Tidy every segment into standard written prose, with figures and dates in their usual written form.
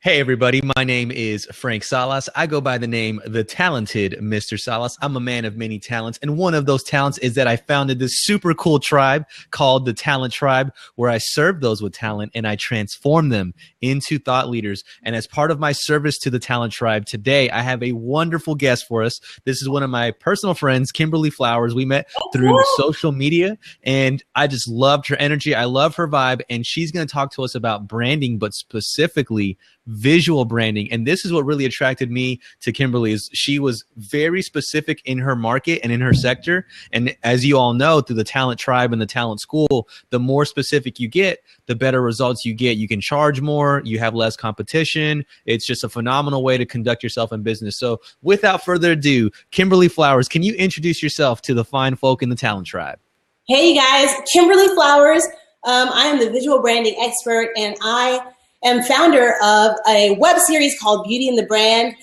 Hey everybody, my name is Frank Salas. I go by the name The Talented Mr. Salas. I'm a man of many talents, and one of those talents is that I founded this super cool tribe called the Talent Tribe, where I serve those with talent and I transform them into thought leaders. And as part of my service to the Talent Tribe today, I have a wonderful guest for us. This is one of my personal friends, Kimberly Flowers. We met through social media, and I just loved her energy. I love her vibe, and she's going to talk to us about branding, but specifically visual branding. And this is what really attracted me to Kimberly. Is she was very specific in her market and in her sector. And as you all know, through the Talent Tribe and the Talent School, the more specific you get, the better results you get. You can charge more, you have less competition. It's just a phenomenal way to conduct yourself in business. So without further ado, Kimberly Flowers, can you introduce yourself to the fine folk in the Talent Tribe? Hey guys, Kimberly Flowers. I am the visual branding expert, and I am founder of a web series called Beauty and the Brand,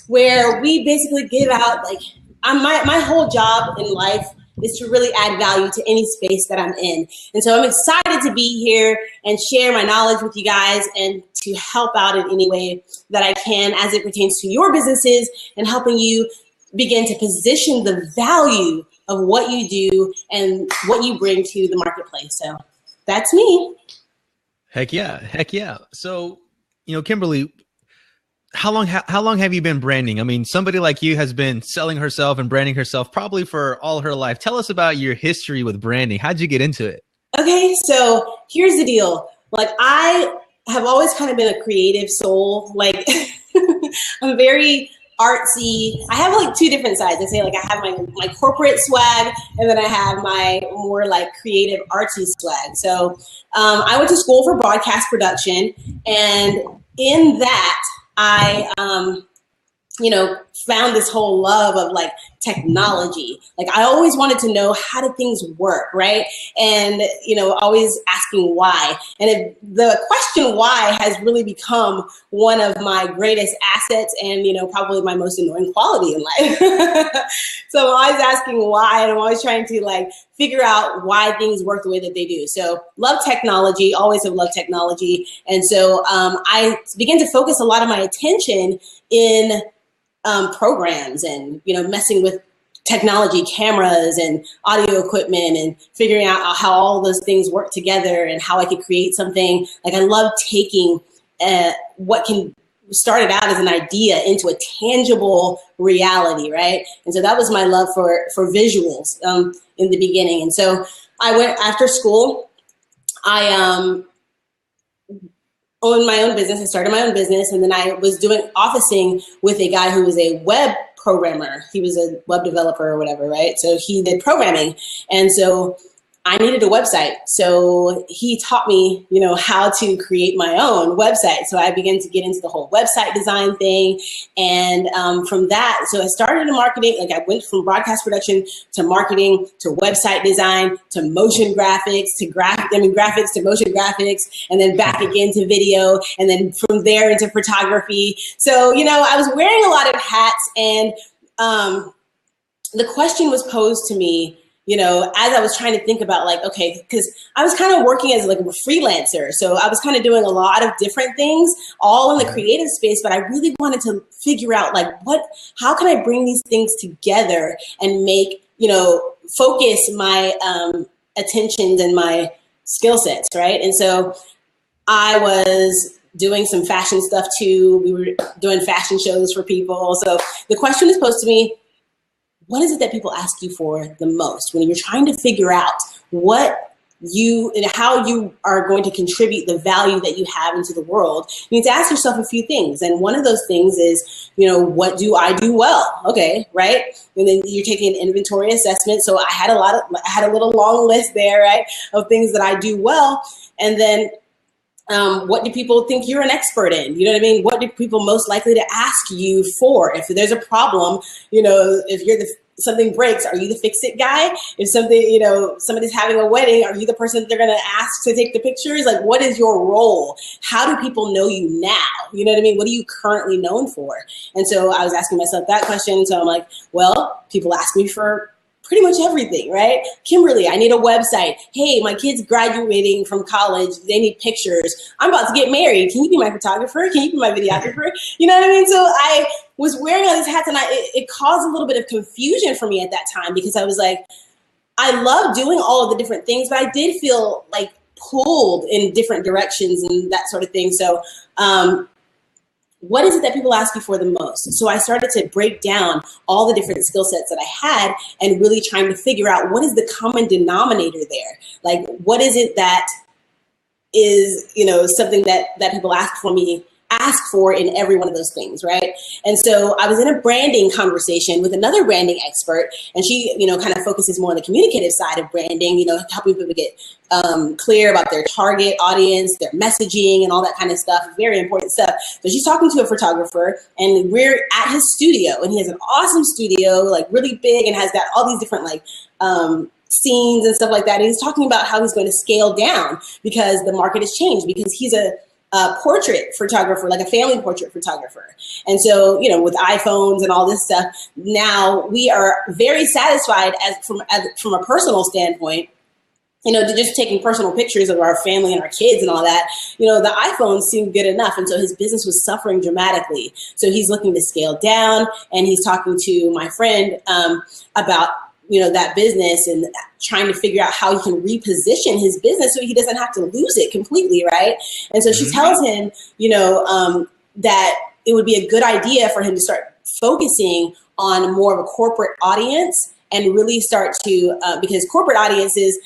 where we basically give out, my whole job in life is to really add value to any space that I'm in. And so I'm excited to be here and share my knowledge with you guys and to help out in any way that I can as it pertains to your businesses and helping you begin to position the value of what you do and what you bring to the marketplace. So that's me. Heck yeah. Heck yeah. So, Kimberly, how long have you been branding? I mean, somebody like you has been selling herself and branding herself probably for all her life. Tell us about your history with branding. How'd you get into it? Okay. So here's the deal. I have always kind of been a creative soul. I'm very artsy. I have two different sides. I say I have my corporate swag, and then I have my more creative artsy swag. So I went to school for broadcast production, and in that I found this whole love of technology. I always wanted to know, how do things work, right? And always asking why. And the question why has really become one of my greatest assets and probably my most annoying quality in life. So I'm always asking why, and I'm always trying to figure out why things work the way that they do. So love technology, always have loved technology. And so I began to focus a lot of my attention in programs and, messing with technology, cameras and audio equipment, and figuring out how all those things work together and how I could create something. I love taking what can started out as an idea into a tangible reality, right? And so that was my love for visuals in the beginning. And so I went after school. I owned my own business. I started my own business, and then I was doing officing with a guy who was a web programmer. He was a web developer or whatever, right? So he did programming, and so I needed a website. So he taught me, how to create my own website. So I began to get into the whole website design thing. And from that, so I started in marketing. I went from broadcast production to marketing to website design to motion graphics to graphics to motion graphics, and then back again to video, and then from there into photography. So, I was wearing a lot of hats, and the question was posed to me, as I was trying to think about okay, because I was kind of working as a freelancer. So I was kind of doing a lot of different things all in the creative space, but I really wanted to figure out how can I bring these things together and make, focus my attentions and my skill sets, right? And so I was doing some fashion stuff too. We were doing fashion shows for people. So the question is posed to me, what is it that people ask you for the most when you're trying to figure out how you are going to contribute the value that you have into the world? You need to ask yourself a few things. And one of those things is, what do I do well? Okay, right? And then you're taking an inventory assessment. So I had a little long list there, right, of things that I do well. And then what do people think you're an expert in? You know what I mean? What do people most likely to ask you for? If there's a problem, if something breaks, are you the fix-it guy? If something, somebody's having a wedding, are you the person that they're going to ask to take the pictures? What is your role? How do people know you now? You know what I mean? What are you currently known for? And so I was asking myself that question. So I'm well, people ask me for pretty much everything, right? Kimberly, I need a website. Hey, my kid's graduating from college. They need pictures. I'm about to get married. Can you be my photographer? Can you be my videographer? You know what I mean? So I was wearing all these hats, and it caused a little bit of confusion for me at that time, because I was like, I love doing all of the different things, but I did feel like pulled in different directions and that sort of thing. So what is it that people ask you for the most? So I started to break down all the different skill sets that I had and really trying to figure out what is the common denominator there. Like, what is it that is, something that people ask for in every one of those things, right? And so I was in a branding conversation with another branding expert, and she, kind of focuses more on the communicative side of branding, helping people get clear about their target audience, their messaging, and all that kind of stuff. Very important stuff. So she's talking to a photographer, and we're at his studio, and he has an awesome studio, like really big, and has got all these different scenes and stuff like that. And he's talking about how he's going to scale down because the market has changed, because he's a portrait photographer, like a family portrait photographer. And so, with iPhones and all this stuff, now we are very satisfied from a personal standpoint, to just taking personal pictures of our family and our kids and all that. The iPhones seemed good enough. And so his business was suffering dramatically. So he's looking to scale down, and he's talking to my friend about that business and trying to figure out how he can reposition his business so he doesn't have to lose it completely, right? And so she tells him, that it would be a good idea for him to start focusing on more of a corporate audience and really start to, because corporate audiences,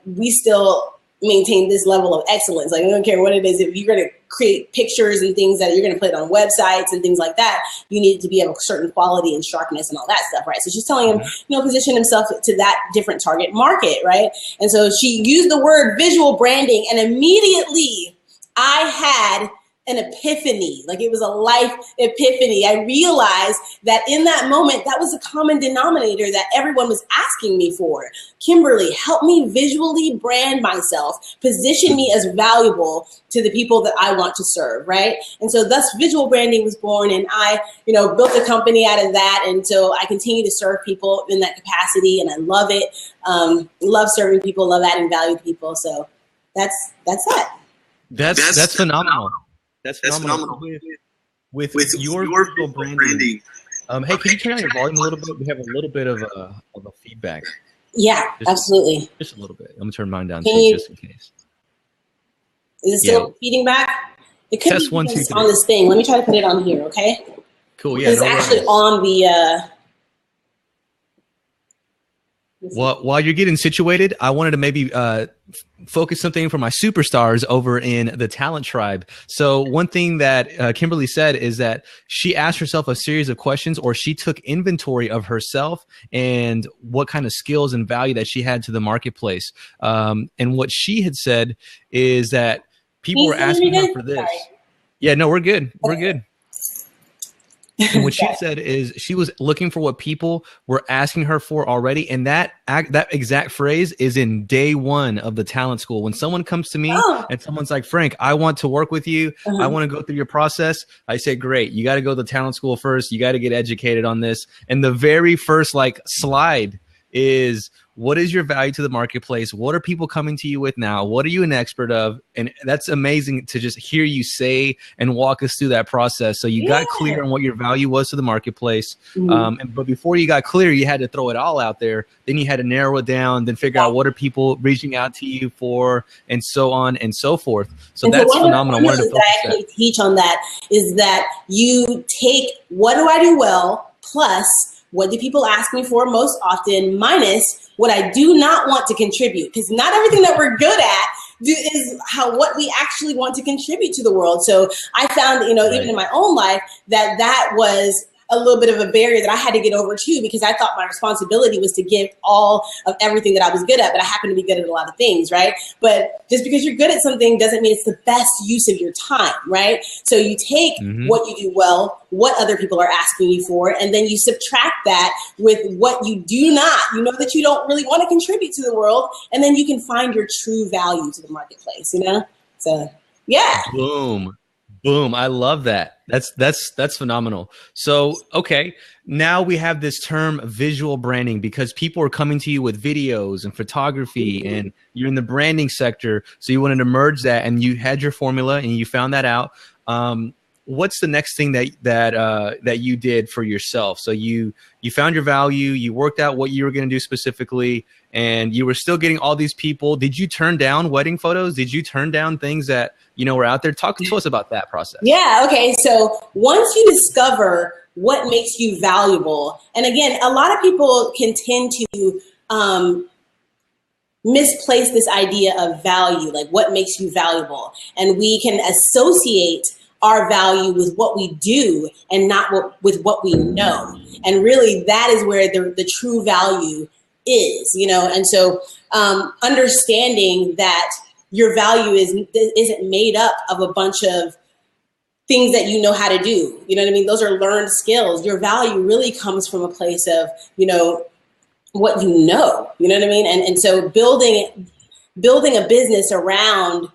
we still maintain this level of excellence. Like, I don't care what it is. If you're going to create pictures and things that you're going to put on websites and things like that, you need to be of a certain quality and sharpness and all that stuff, right? So she's telling him, position himself to that different target market, right? And so she used the word visual branding, and immediately I had an epiphany. Like, it was a life epiphany. I realized that in that moment, that was a common denominator that everyone was asking me for. Kimberly, help me visually brand myself, position me as valuable to the people that I want to serve, right? And so thus visual branding was born, and I, built a company out of that. And so I continue to serve people in that capacity, and I love it. Love serving people, love adding value to people. So that's that. That's phenomenal. That's phenomenal. With your visual branding. Hey, can you turn on your volume a little bit? We have a little bit of a feedback. Yeah, absolutely. Just a little bit. I'm going to turn mine down too, just in case. Is it still feeding back? It could Test be 1, 2, 3. On this thing. Let me try to put it on here, okay? Cool, yeah. It's actually on the... While you're getting situated, I wanted to maybe focus something for my superstars over in the Talent Tribe. So one thing that Kimberly said is that she asked herself a series of questions, or she took inventory of herself and what kind of skills and value that she had to the marketplace. And what she had said is that people were asking her for this. Sorry. Yeah, no, we're good. We're good. And what she said is she was looking for what people were asking her for already. And that exact phrase is in day one of the talent school. When someone comes to me and someone's like, Frank, I want to work with you. I want to go through your process. I say, great. You got to go to the talent school first. You got to get educated on this. And the very first slide is, what is your value to the marketplace? What are people coming to you with now? What are you an expert of? And that's amazing to just hear you say and walk us through that process. So you got clear on what your value was to the marketplace. But before you got clear, you had to throw it all out there. Then you had to narrow it down, then figure out what are people reaching out to you for, and so on and so forth. So that's phenomenal. I wanted to focus that I actually teach on that is that you take what do I do well plus what do people ask me for most often minus what I do not want to contribute, because not everything that we're good at is what we actually want to contribute to the world. So I found, even in my own life, that was a little bit of a barrier that I had to get over too, because I thought my responsibility was to give all of everything that I was good at, but I happen to be good at a lot of things, right? But just because you're good at something doesn't mean it's the best use of your time, right? So you take what you do well, what other people are asking you for, and then you subtract that with what you do not, that you don't really want to contribute to the world, and then you can find your true value to the marketplace, So, yeah. Boom. Boom. I love that. That's phenomenal. So, okay, now we have this term visual branding because people are coming to you with videos and photography and you're in the branding sector. So you wanted to merge that and you had your formula and you found that out. What's the next thing that you did for yourself? So you found your value, you worked out what you were going to do specifically, and you were still getting all these people. Did you turn down wedding photos? Did you turn down things that, were out there? Talk to us about that process. Yeah. Okay. So once you discover what makes you valuable, and again, a lot of people can tend to misplace this idea of value, like what makes you valuable, and we can associate our value with what we do and not with what we know. And really that is where the true value is, and so understanding that your value isn't made up of a bunch of things that you know how to do. You know what I mean? Those are learned skills. Your value really comes from a place of, what you know. You know what I mean? And so building a business around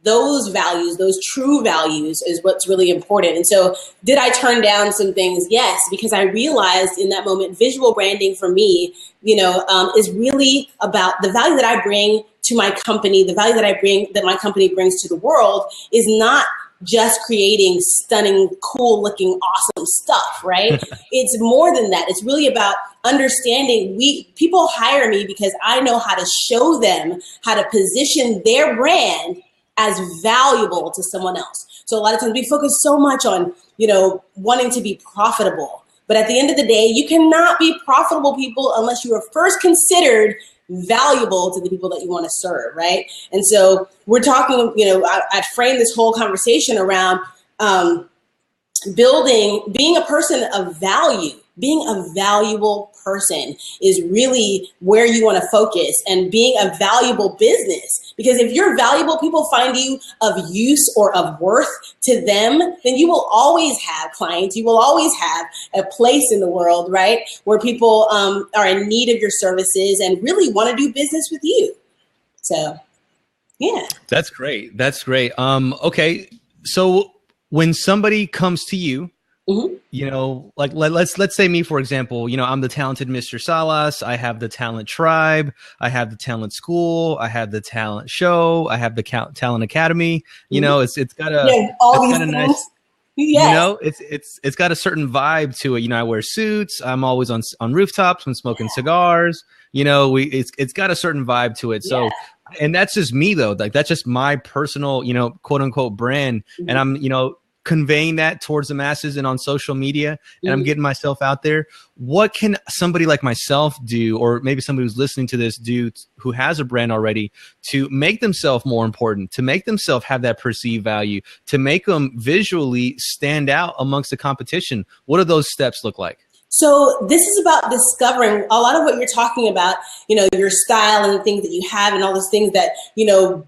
those values, those true values, is what's really important. And so did I turn down some things? Yes, because I realized in that moment, visual branding for me, is really about the value that I bring to my company. The value that my company brings to the world is not just creating stunning, cool looking, awesome stuff, right? It's more than that. It's really about understanding people hire me because I know how to show them how to position their brand as valuable to someone else. So a lot of times we focus so much on, wanting to be profitable. But at the end of the day, you cannot be profitable, people, unless you are first considered valuable to the people that you want to serve, right? And so we're talking, I framed this whole conversation around being a person of value. Being a valuable person is really where you want to focus, and being a valuable business. Because if you're valuable, people find you of use or of worth to them, then you will always have clients. You will always have a place in the world, right, where people are in need of your services and really want to do business with you. So, yeah. That's great. That's great. Okay. So when somebody comes to you, like let's say me, for example, I'm the talented Mr. Salas. I have the talent tribe. I have the talent school. I have the talent show. I have the talent academy. It's got a nice, it's got a certain vibe to it. I wear suits. I'm always on rooftops. I'm smoking cigars. It's got a certain vibe to it. So, and that's just me though. Like that's just my personal, quote unquote brand. And I'm, conveying that towards the masses and on social media, and I'm getting myself out there. What can somebody like myself do, or maybe somebody who's listening to this do, who has a brand already, to make themselves more important, to make themselves have that perceived value, to make them visually stand out amongst the competition? What do those steps look like? So this is about discovering a lot of what you're talking about, your style and the things that you have and all those things that,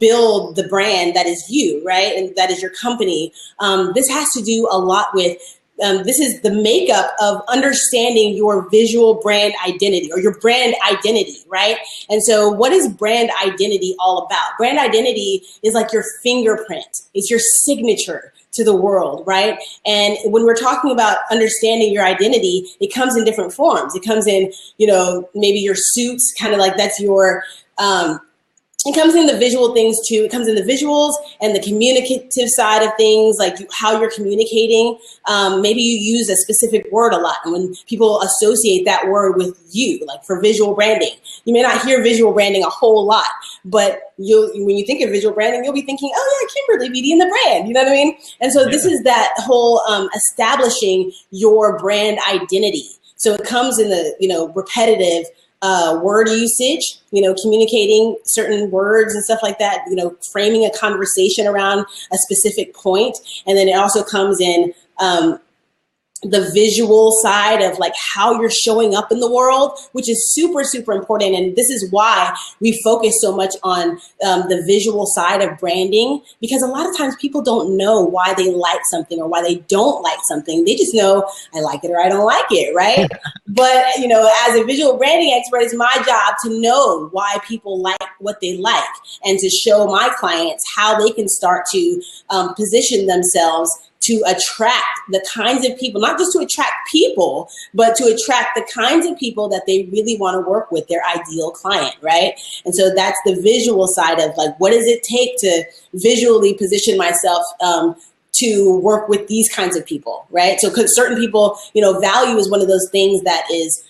build the brand that is you, right? And that is your company. This has to do a lot with, this is the makeup of understanding your visual brand identity, or your brand identity, right? And so what is brand identity all about? Brand identity is like your fingerprint. It's your signature to the world, right? And when we're talking about understanding your identity, it comes in different forms. It comes in, maybe your suits, kind of like that's your, it comes in the visual things too. It comes in the visuals and the communicative side of things, like how you're communicating. Maybe you use a specific word a lot, and when people associate that word with you, like for visual branding, you may not hear visual branding a whole lot, but when you think of visual branding, you'll be thinking, oh yeah, Kimberly Beatty and the brand, you know what I mean? And so this is that whole establishing your brand identity. So it comes in the, repetitive word usage, communicating certain words and stuff like that, framing a conversation around a specific point. And then it also comes in, the visual side of like how you're showing up in the world, which is super, super important. And this is why we focus so much on the visual side of branding, because a lot of times people don't know why they like something or why they don't like something. They just know I like it or I don't like it, right? But, you know, as a visual branding expert, it's my job to know why people like what they like and to show my clients how they can start to position themselves to attract the kinds of people, not just to attract people, but to attract the kinds of people that they really want to work with, their ideal client, right? And so that's the visual side of like, what does it take to visually position myself to work with these kinds of people, right? So because certain people, you know, value is one of those things that is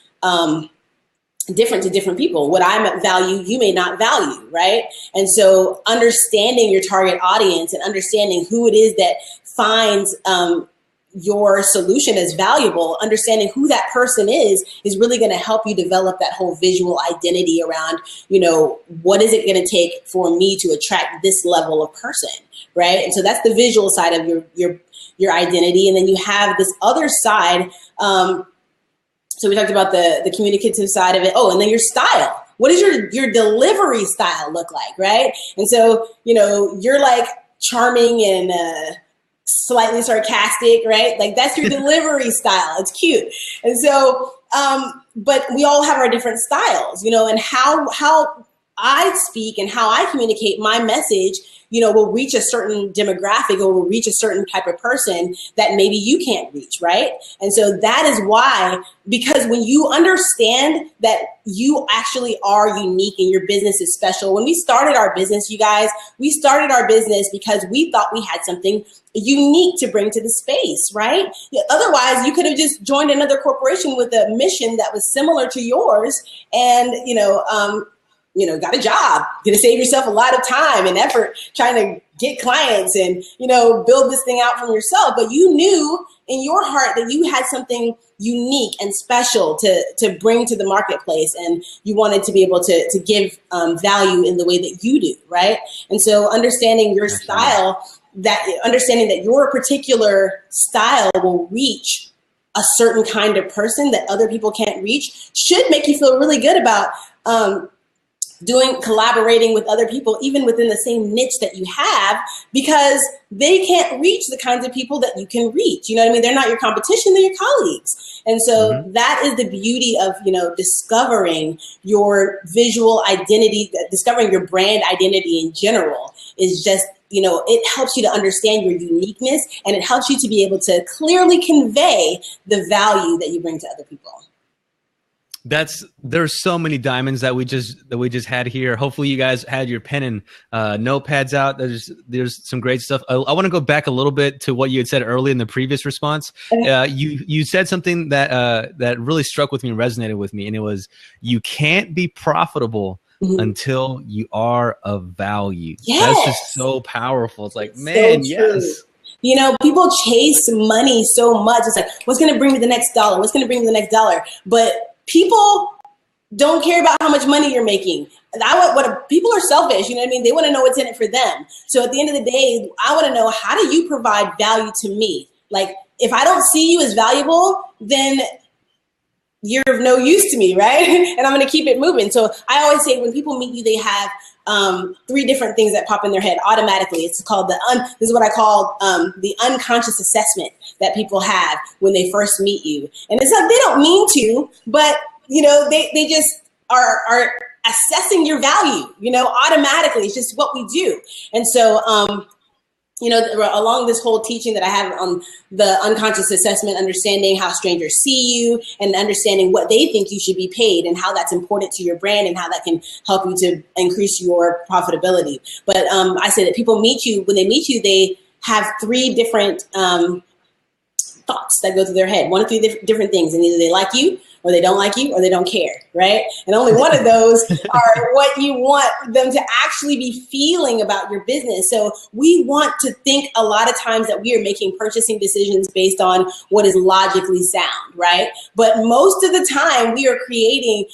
different to different people. What I value, you may not value, right? And so understanding your target audience and understanding who it is that finds your solution as valuable, understanding who that person is really going to help you develop that whole visual identity around, you know, what is it going to take for me to attract this level of person, right? And so that's the visual side of your identity. And then you have this other side. So we talked about the communicative side of it. Oh, and then your style. What does your delivery style look like, right? And so, you know, you're like charming and slightly sarcastic, right? Like that's your delivery style. It's cute. And so, but we all have our different styles, you know, and how I speak and how I communicate my message, you know, will reach a certain demographic or will reach a certain type of person that maybe you can't reach, right? And so that is why, because when you understand that you actually are unique and your business is special. When we started our business, you guys, we started our business because we thought we had something unique to bring to the space, right? Otherwise, you could have just joined another corporation with a mission that was similar to yours and, got a job. You're going to save yourself a lot of time and effort trying to get clients and, you know, build this thing out from yourself. But you knew in your heart that you had something unique and special to bring to the marketplace. And you wanted to be able to give value in the way that you do, right? And so understanding your style, understanding that your particular style will reach a certain kind of person that other people can't reach should make you feel really good about collaborating with other people, even within the same niche that you have, because they can't reach the kinds of people that you can reach. You know what I mean? They're not your competition, they're your colleagues. And so that is the beauty of, you know, discovering your visual identity, discovering your brand identity in general is just, you know, it helps you to understand your uniqueness and it helps you to be able to clearly convey the value that you bring to other people. There's so many diamonds that we just had here. Hopefully you guys had your pen and notepads out. There's some great stuff. I want to go back a little bit to what you had said early in the previous response. You said something that really struck with me and resonated with me, and it was you can't be profitable until you are of value. Yes. That's just so powerful. It's like, man, so yes. You know, people chase money so much. It's like, what's going to bring me the next dollar? What's going to bring me the next dollar? But people don't care about how much money you're making. People are selfish, you know what I mean? They want to know what's in it for them. So at the end of the day, I want to know, how do you provide value to me? Like, if I don't see you as valuable, then you're of no use to me, right? And I'm going to keep it moving. So I always say when people meet you, they have 3 different things that pop in their head automatically. It's called this is what I call the unconscious assessment that people have when they first meet you. And it's like, they don't mean to, but you know, they just are assessing your value, you know, automatically. It's just what we do. And so, you know, along this whole teaching that I have on the unconscious assessment, understanding how strangers see you and understanding what they think you should be paid and how that's important to your brand and how that can help you to increase your profitability. But I say that people meet you, when they meet you, they have 3 different thoughts that go through their head, 1 of 3 different things. And either they like you, or they don't like you, or they don't care, right? And only one of those are what you want them to actually be feeling about your business. So we want to think a lot of times that we are making purchasing decisions based on what is logically sound, right? But most of the time we are creating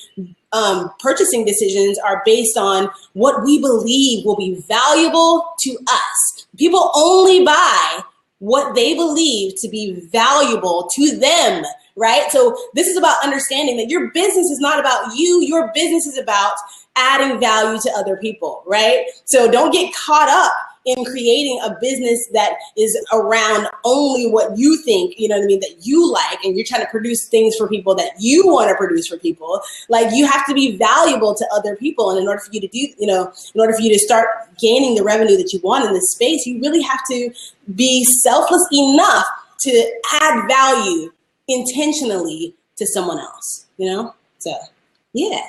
purchasing decisions are based on what we believe will be valuable to us. People only buy what they believe to be valuable to them, right? So this is about understanding that your business is not about you. Your business is about adding value to other people, right? So don't get caught up in creating a business that is around only what you think, you know what I mean, that you like, and you're trying to produce things for people that you want to produce for people. Like, you have to be valuable to other people. And in order for you to do, you know, in order for you to start gaining the revenue that you want in this space, you really have to be selfless enough to add value intentionally to someone else, you know? So, yeah.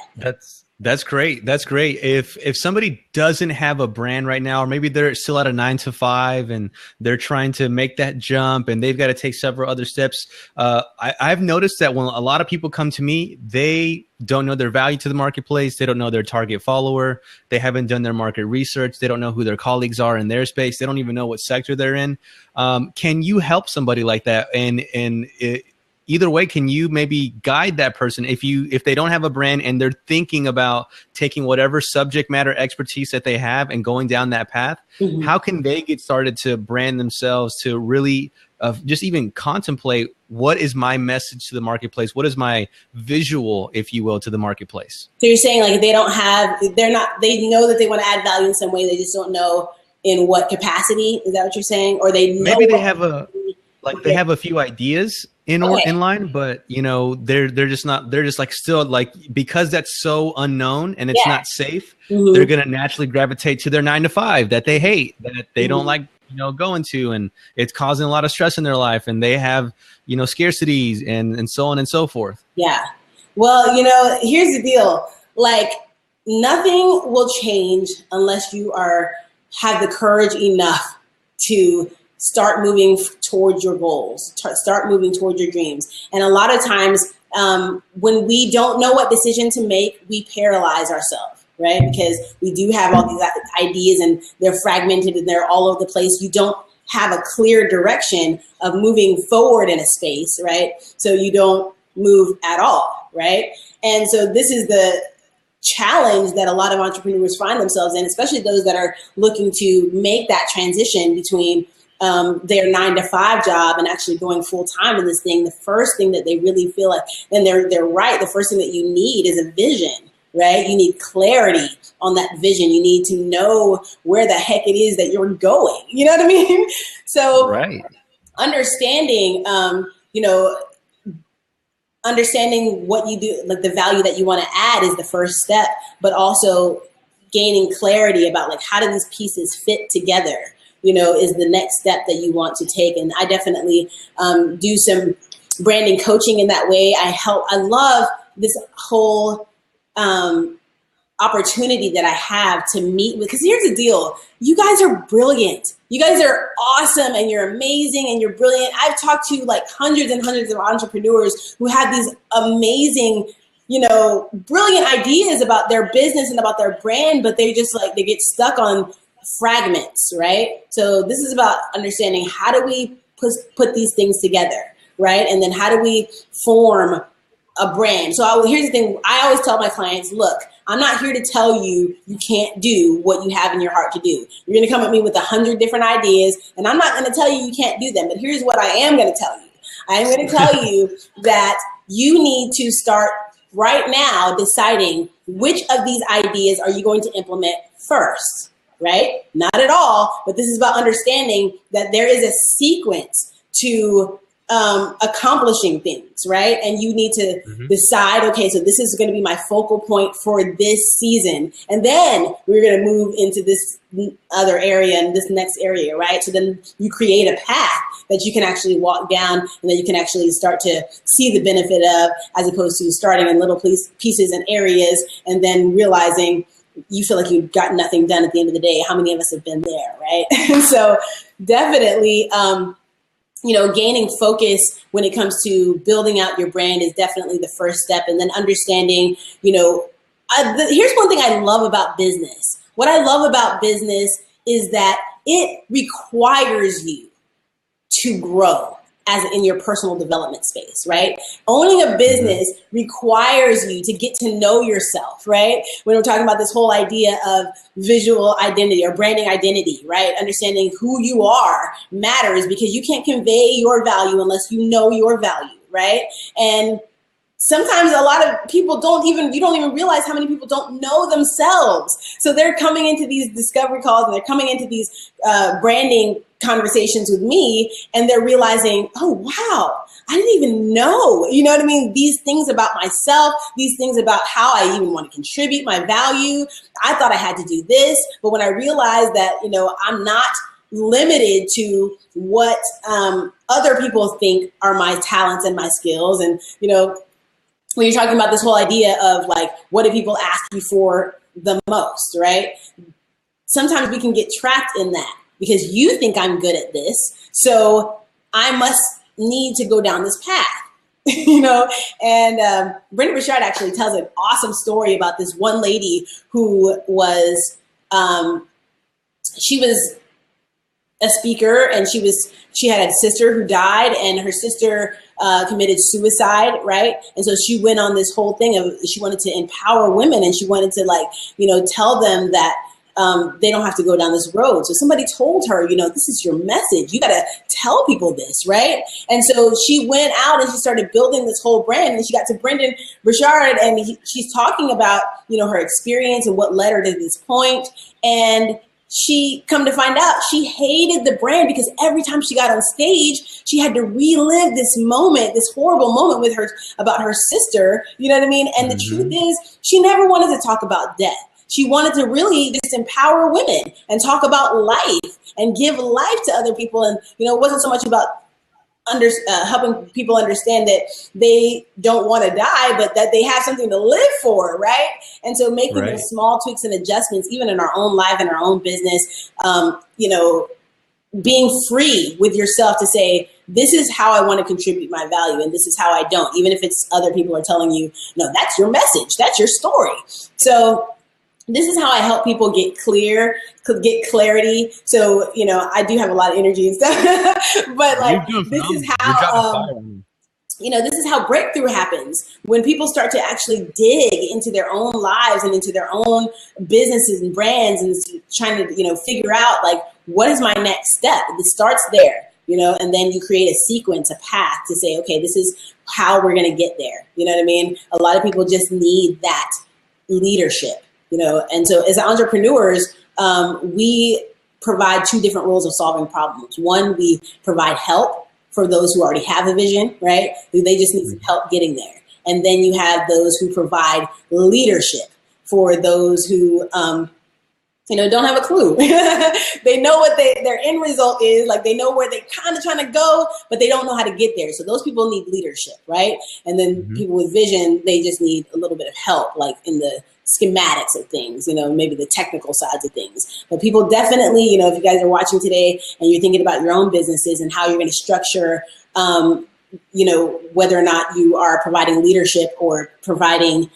That's great. That's great. If somebody doesn't have a brand right now, or maybe they're still at a 9 to 5 and they're trying to make that jump and they've got to take several other steps, I've noticed that when a lot of people come to me, they don't know their value to the marketplace. They don't know their target follower. They haven't done their market research. They don't know who their colleagues are in their space. They don't even know what sector they're in. Can you help somebody like that? Either way, can you maybe guide that person if they don't have a brand and they're thinking about taking whatever subject matter expertise that they have and going down that path? Mm-hmm. How can they get started to brand themselves, to really just even contemplate, what is my message to the marketplace? What is my visual, if you will, to the marketplace? So you're saying, like, they know that they want to add value in some way, they just don't know in what capacity? Is that what you're saying? Or they know maybe they have they have a few ideas in line, but you know, they're just like still like, because that's so unknown and it's not safe, mm-hmm. they're going to naturally gravitate to their 9 to 5 that they hate, that they mm-hmm. don't like, you know, going to, and it's causing a lot of stress in their life, and they have, you know, scarcities and so on and so forth. Yeah. Well, you know, here's the deal. Like, nothing will change unless you have the courage enough to start moving towards your goals, start moving towards your dreams. And a lot of times when we don't know what decision to make, we paralyze ourselves, right? Because we do have all these ideas and they're fragmented and they're all over the place. You don't have a clear direction of moving forward in a space, right? So you don't move at all, right? And so this is the challenge that a lot of entrepreneurs find themselves in, especially those that are looking to make that transition between their 9 to 5 job and actually going full time in this thing. The first thing that they really feel like, and they're right, the first thing that you need is a vision, right? You need clarity on that vision. You need to know where the heck it is that you're going. You know what I mean? So right. Understanding, understanding what you do, like the value that you want to add, is the first step, but also gaining clarity about, like, how do these pieces fit together, you know, is the next step that you want to take. And I definitely do some branding coaching in that way. I love this whole opportunity that I have to meet with, because here's the deal. You guys are brilliant. You guys are awesome, and you're amazing, and you're brilliant. I've talked to like hundreds and hundreds of entrepreneurs who have these amazing, you know, brilliant ideas about their business and about their brand, but they just like, they get stuck on fragments, right? So this is about understanding, how do we put these things together, right? And then how do we form a brand? So here's the thing. I always tell my clients, look, I'm not here to tell you you can't do what you have in your heart to do. You're going to come at me with 100 different ideas, and I'm not going to tell you can't do them. But here's what I am going to tell you. I am going to tell you that you need to start right now deciding which of these ideas are you going to implement first. Right? Not at all, but this is about understanding that there is a sequence to accomplishing things, right? And you need to decide, okay, so this is going to be my focal point for this season. And then we're going to move into this other area and this next area, right? So then you create a path that you can actually walk down and that you can actually start to see the benefit of, as opposed to starting in little pieces and areas and then realizing you feel like you got nothing done at the end of the day. How many of us have been there, right? So definitely, gaining focus when it comes to building out your brand is definitely the first step. And then understanding, here's one thing I love about business. What I love about business is that it requires you to grow. as in your personal development space, right? Owning a business requires you to get to know yourself, right? When we're talking about this whole idea of visual identity or branding identity, right? Understanding who you are matters because you can't convey your value unless you know your value, right? And sometimes a lot of people you don't even realize how many people don't know themselves. So they're coming into these discovery calls and they're coming into these branding conversations with me and they're realizing, oh, wow, I didn't even know, you know what I mean? These things about myself, these things about how I even want to contribute my value. I thought I had to do this, but when I realized that, you know, I'm not limited to what other people think are my talents and my skills. And, you know, when you're talking about this whole idea of like, what do people ask you for the most, right? Sometimes we can get trapped in that because you think I'm good at this, so I must need to go down this path, you know? And Brendon Burchard actually tells an awesome story about this one lady who was, she was a speaker and she had a sister who died and her sister committed suicide, right? And so she went on this whole thing of she wanted to empower women and she wanted to like, you know, tell them that they don't have to go down this road. So somebody told her, you know, this is your message. You got to tell people this, right? And so she went out and she started building this whole brand and she got to Brendon Burchard and she's talking about, you know, her experience and what led her to this point. And she come to find out she hated the brand because every time she got on stage, she had to relive this moment, this horrible moment with her about her sister. You know what I mean? And the truth is she never wanted to talk about death. She wanted to really just empower women and talk about life and give life to other people. And, you know, it wasn't so much about helping people understand that they don't want to die, but that they have something to live for, right? And so making those small tweaks and adjustments, even in our own life and our own business, you know, being free with yourself to say, this is how I want to contribute my value and this is how I don't, even if it's other people are telling you, no, that's your message, that's your story. So this is how I help people get clarity. So, you know, I do have a lot of energy and stuff, but like, this is how, you know, this is how breakthrough happens when people start to actually dig into their own lives and into their own businesses and brands and trying to, you know, figure out like, what is my next step? It starts there, you know, and then you create a sequence, a path to say, okay, this is how we're going to get there. You know what I mean? A lot of people just need that leadership. You know, and so as entrepreneurs, we provide two different roles of solving problems. One, we provide help for those who already have a vision, right? They just need some help getting there. And then you have those who provide leadership for those who, you know, don't have a clue. They know what their end result is. Like they know where they're kind of trying to go, but they don't know how to get there. So those people need leadership, right? And then people with vision, they just need a little bit of help, like in the schematics of things, you know, maybe the technical sides of things. But people definitely, you know, if you guys are watching today and you're thinking about your own businesses and how you're going to structure, you know, whether or not you are providing leadership or providing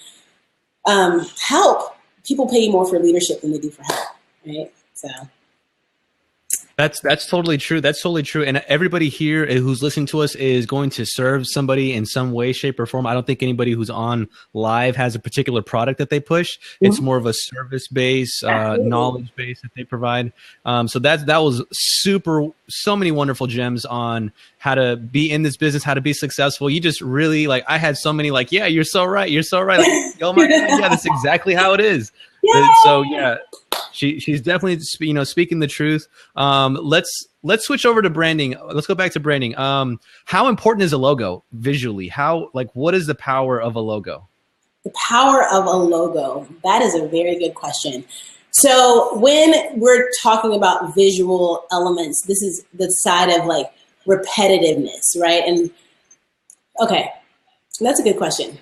help, people pay you more for leadership than they do for help, right? So. That's totally true. That's totally true. And everybody here who's listening to us is going to serve somebody in some way, shape, or form. I don't think anybody who's on live has a particular product that they push. It's more of a service base, knowledge base that they provide. So that was so many wonderful gems on how to be in this business, how to be successful. You just really like, I had so many like, yeah, you're so right. You're so right. Like, oh my God, yeah, that's exactly how it is. Yay! So yeah. She's definitely, you know, speaking the truth. Let's switch over to branding. Let's go back to branding. How important is a logo visually? What is the power of a logo? The power of a logo. That is a very good question. So when we're talking about visual elements, this is the side of like repetitiveness, right? And okay, that's a good question.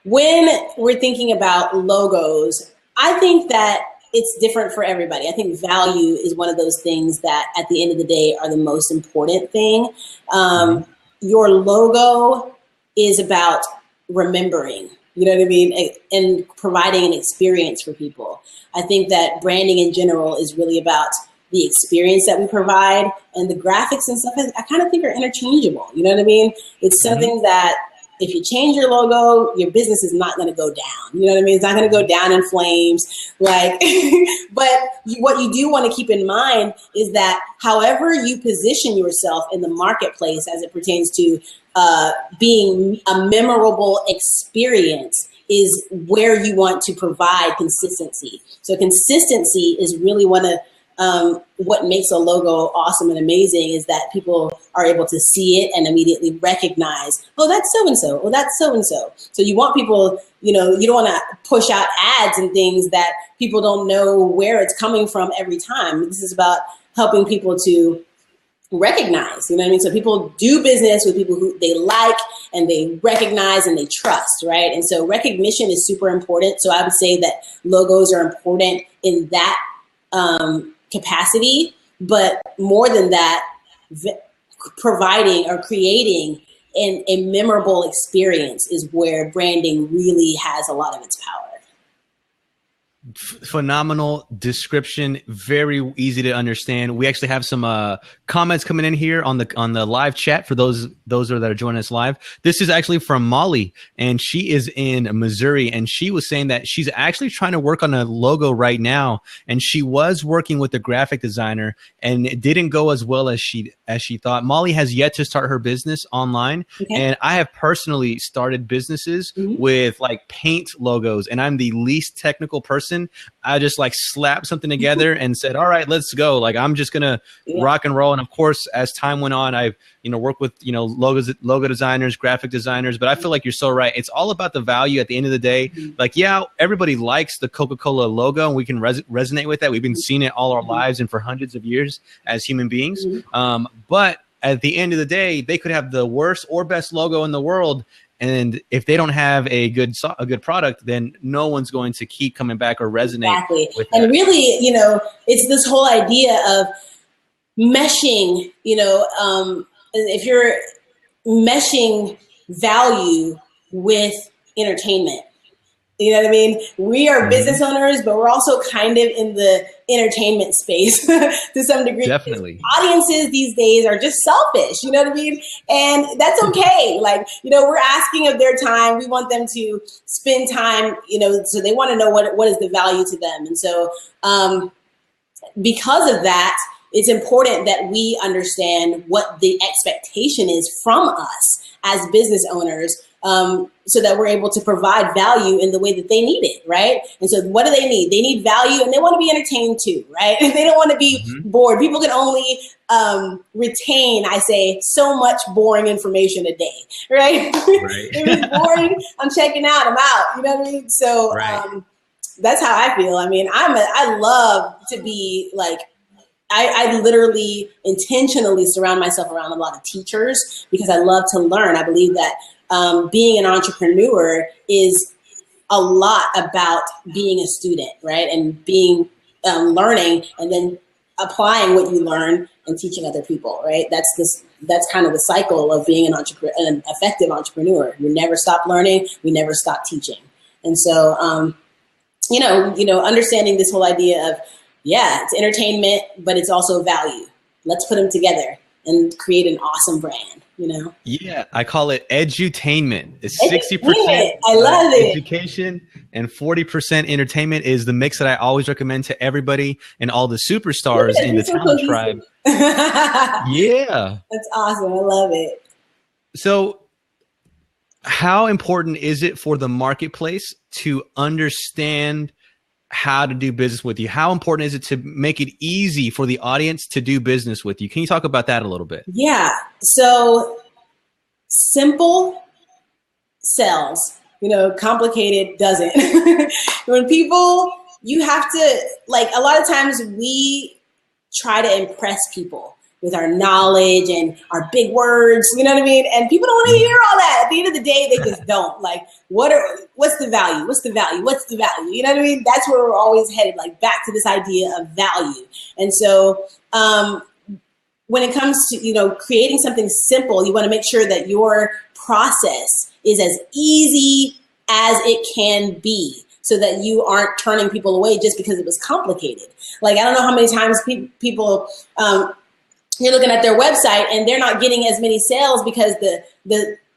When we're thinking about logos, I think that it's different for everybody. I think value is one of those things that at the end of the day are the most important thing. Your logo is about remembering, you know what I mean? And providing an experience for people. I think that branding in general is really about the experience that we provide, and the graphics and stuff, I kind of think are interchangeable. You know what I mean? It's something that if you change your logo, your business is not going to go down. You know what I mean? It's not going to go down in flames. Like, but what you do want to keep in mind is that however you position yourself in the marketplace as it pertains to being a memorable experience is where you want to provide consistency. So consistency is really one of what makes a logo awesome and amazing, is that people are able to see it and immediately recognize, oh, that's so-and-so, oh, that's so-and-so. So you want people, you don't want to push out ads and things that people don't know where it's coming from every time. This is about helping people to recognize, you know what I mean? So people do business with people who they like and they recognize and they trust, right? And so recognition is super important. So I would say that logos are important in that capacity, but more than that, providing or creating a memorable experience is where branding really has a lot of its power. Phenomenal description, very easy to understand. We actually have some comments coming in here on the live chat for those that are joining us live. This is actually from Molly, and she is in Missouri, and she was saying that she's actually trying to work on a logo right now, and she was working with a graphic designer, and it didn't go as well as she thought. Molly has yet to start her business online, and I have personally started businesses with like paint logos, and I'm the least technical person. I just like slapped something together and said, all right, let's go. Like, I'm just going to rock and roll. And of course, as time went on, I've, worked with, logo designers, graphic designers, but I feel like you're so right. It's all about the value at the end of the day. Like, yeah, everybody likes the Coca-Cola logo and we can resonate with that. We've been seeing it all our lives and for hundreds of years as human beings. But at the end of the day, they could have the worst or best logo in the world, and if they don't have a good product, then no one's going to keep coming back or resonate with that. And really, it's this whole idea of meshing, if you're meshing value with entertainment. You know what I mean? We are business owners, but we're also kind of in the entertainment space to some degree. Definitely. Audiences these days are just selfish, you know what I mean? And that's okay. Like, we're asking of their time. We want them to spend time, so they want to know what is the value to them. And so because of that, it's important that we understand what the expectation is from us as business owners, so that we're able to provide value in the way that they need it, right? And so what do they need? They need value, and they want to be entertained too, right? They don't want to be bored. People can only retain, I say, so much boring information a day, right? If it's boring, I'm checking out, I'm out, you know what I mean? So that's how I feel. I mean, I love to be like, I literally intentionally surround myself around a lot of teachers because I love to learn. I believe that being an entrepreneur is a lot about being a student, right? And being learning and then applying what you learn and teaching other people, right? That's kind of the cycle of being an effective entrepreneur. You never stop learning. We never stop teaching. And so, understanding this whole idea of, it's entertainment, but it's also value. Let's put them together and create an awesome brand, Yeah, I call it edutainment. It's 60% I love it. Education and 40% entertainment is the mix that I always recommend to everybody and all the superstars in the Talent Tribe. Yeah. That's awesome. I love it. So how important is it for the marketplace to understand how to do business with you? How important is it to make it easy for the audience to do business with you? Can you talk about that a little bit? Yeah. So simple sells, complicated doesn't. When people, you have to, like, a lot of times we try to impress people with our knowledge and our big words, you know what I mean? And people don't want to hear all that. At the end of the day, they just don't. Like, what's the value? What's the value? What's the value? You know what I mean? That's where we're always headed, like back to this idea of value. And so when it comes to, creating something simple, you want to make sure that your process is as easy as it can be. so that you aren't turning people away just because it was complicated. Like, I don't know how many times people, you're looking at their website and they're not getting as many sales because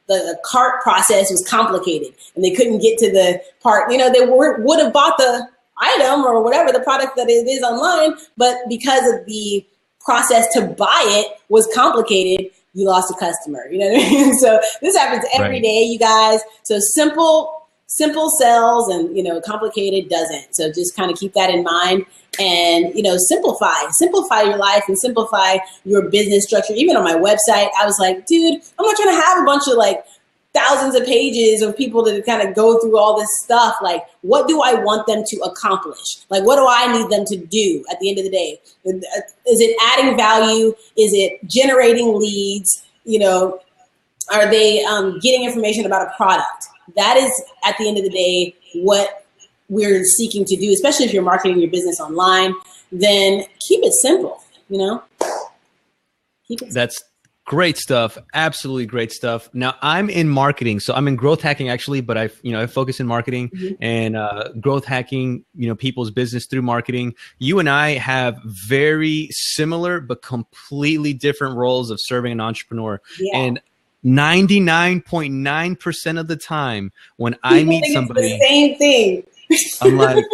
the cart process was complicated and they couldn't get to the part, they would have bought the item or whatever, the product that it is online, but because of the process to buy it was complicated, you lost a customer. You know what I mean? So this happens every day, you guys. So simple sells, and complicated doesn't. So just kind of keep that in mind, and simplify your life and simplify your business structure. Even on my website, I was like, dude, I'm not trying to have a bunch of like thousands of pages of people to kind of go through all this stuff. Like, what do I want them to accomplish? Like, what do I need them to do at the end of the day? Is it adding value? Is it generating leads? Are they getting information about a product? That is, at the end of the day, what we're seeking to do, especially if you're marketing your business online. Then keep it simple, Keep it simple. That's great stuff. Absolutely great stuff. Now, I'm in marketing, so I'm in growth hacking actually, but I focus in marketing and growth hacking, people's business through marketing. You and I have very similar but completely different roles of serving an entrepreneur. Yeah. And 99.9% of the time when I meet somebody, the same thing. I'm like,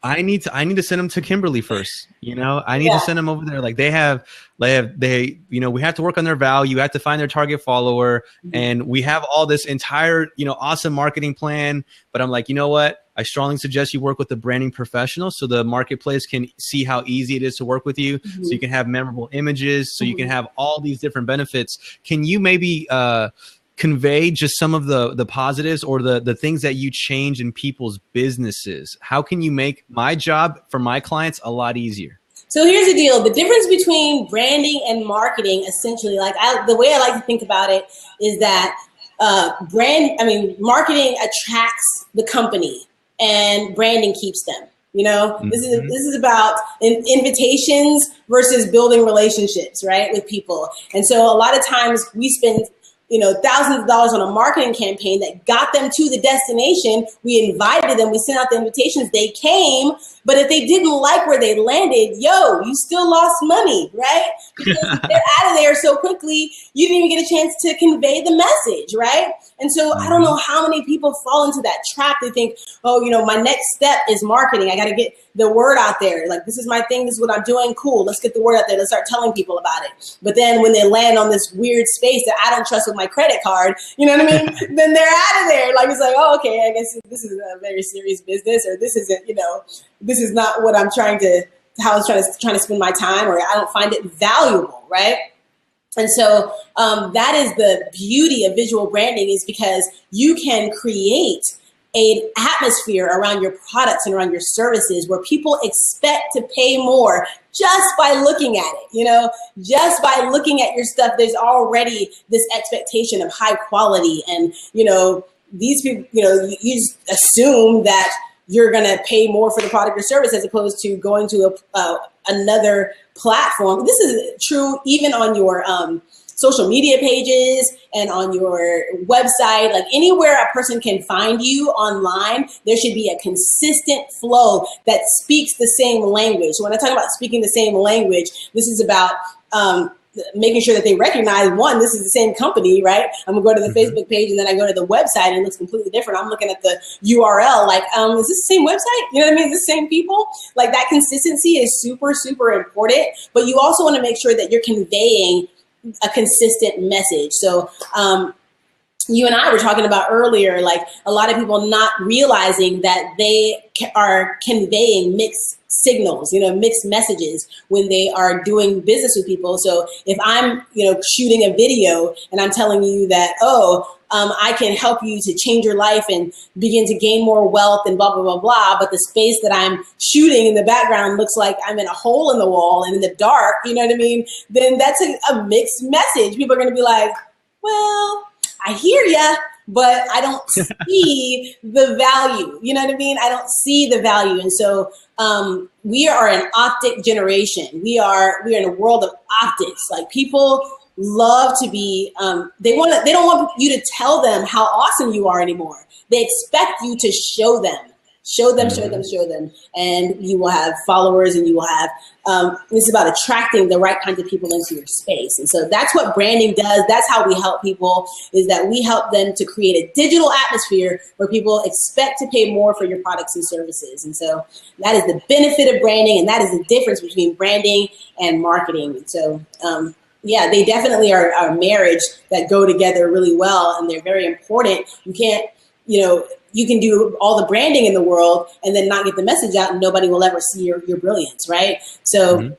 I need to send them to Kimberly first. I need to send them over there. Like we have to work on their value. You have to find their target follower, and we have all this entire, awesome marketing plan. But I'm like, you know what? I strongly suggest you work with a branding professional so the marketplace can see how easy it is to work with you. So you can have memorable images, so you can have all these different benefits. Can you maybe, convey just some of the positives or the things that you change in people's businesses? How can you make my job for my clients a lot easier? So here's the deal. The difference between branding and marketing, essentially, the way I like to think about it is that marketing attracts the company and branding keeps them. This is about invitations versus building relationships, right, with people. And so a lot of times we spend thousands of dollars on a marketing campaign that got them to the destination. We invited them, we sent out the invitations, they came, but if they didn't like where they landed, you still lost money, right? Because they're out of there so quickly, you didn't even get a chance to convey the message, right? And so I don't know how many people fall into that trap. They think, my next step is marketing. I got to get the word out there. Like, this is my thing. This is what I'm doing. Cool. Let's get the word out there. Let's start telling people about it. But then when they land on this weird space that I don't trust with my credit card, you know what I mean? Then they're out of there. Like, it's like, oh, okay, I guess this is a very serious business, or this isn't, this is not what I'm trying to spend my time, or I don't find it valuable, right? And so that is the beauty of visual branding, is because you can create an atmosphere around your products and around your services where people expect to pay more just by looking at it. Just by looking at your stuff, there's already this expectation of high quality. And, these people, you just assume that you're going to pay more for the product or service as opposed to going to another platform. This is true even on your social media pages and on your website. Like, anywhere a person can find you online, there should be a consistent flow that speaks the same language. So when I talk about speaking the same language, this is about making sure that they recognize, one, this is the same company, right? I'm gonna go to the Facebook page and then I go to the website and it looks completely different. I'm looking at the URL, like, is this the same website? You know what I mean? Is this the same people? Like, that consistency is super, super important, but you also wanna make sure that you're conveying a consistent message. So, you and I were talking about earlier, like, a lot of people not realizing that they are conveying mixed signals, mixed messages when they are doing business with people. So if I'm, shooting a video and I'm telling you that, I can help you to change your life and begin to gain more wealth and blah, blah, blah, blah, but the space that I'm shooting in the background looks like I'm in a hole in the wall and in the dark, you know what I mean? Then that's a mixed message. People are going to be like, well, I hear ya, but I don't see the value. You know what I mean? I don't see the value. And so we are an optic generation. We are in a world of optics. Like, people love to be, they don't want you to tell them how awesome you are anymore. They expect you to show them Show them, show them, show them. And you will have followers, and you will have, this is about attracting the right kinds of people into your space. And so that's what branding does. That's how we help people, is that we help them to create a digital atmosphere where people expect to pay more for your products and services. And so that is the benefit of branding, and that is the difference between branding and marketing. And so, yeah, they definitely are a marriage that go together really well, and they're very important. You can't, you can do all the branding in the world and then not get the message out, and nobody will ever see your brilliance, right? So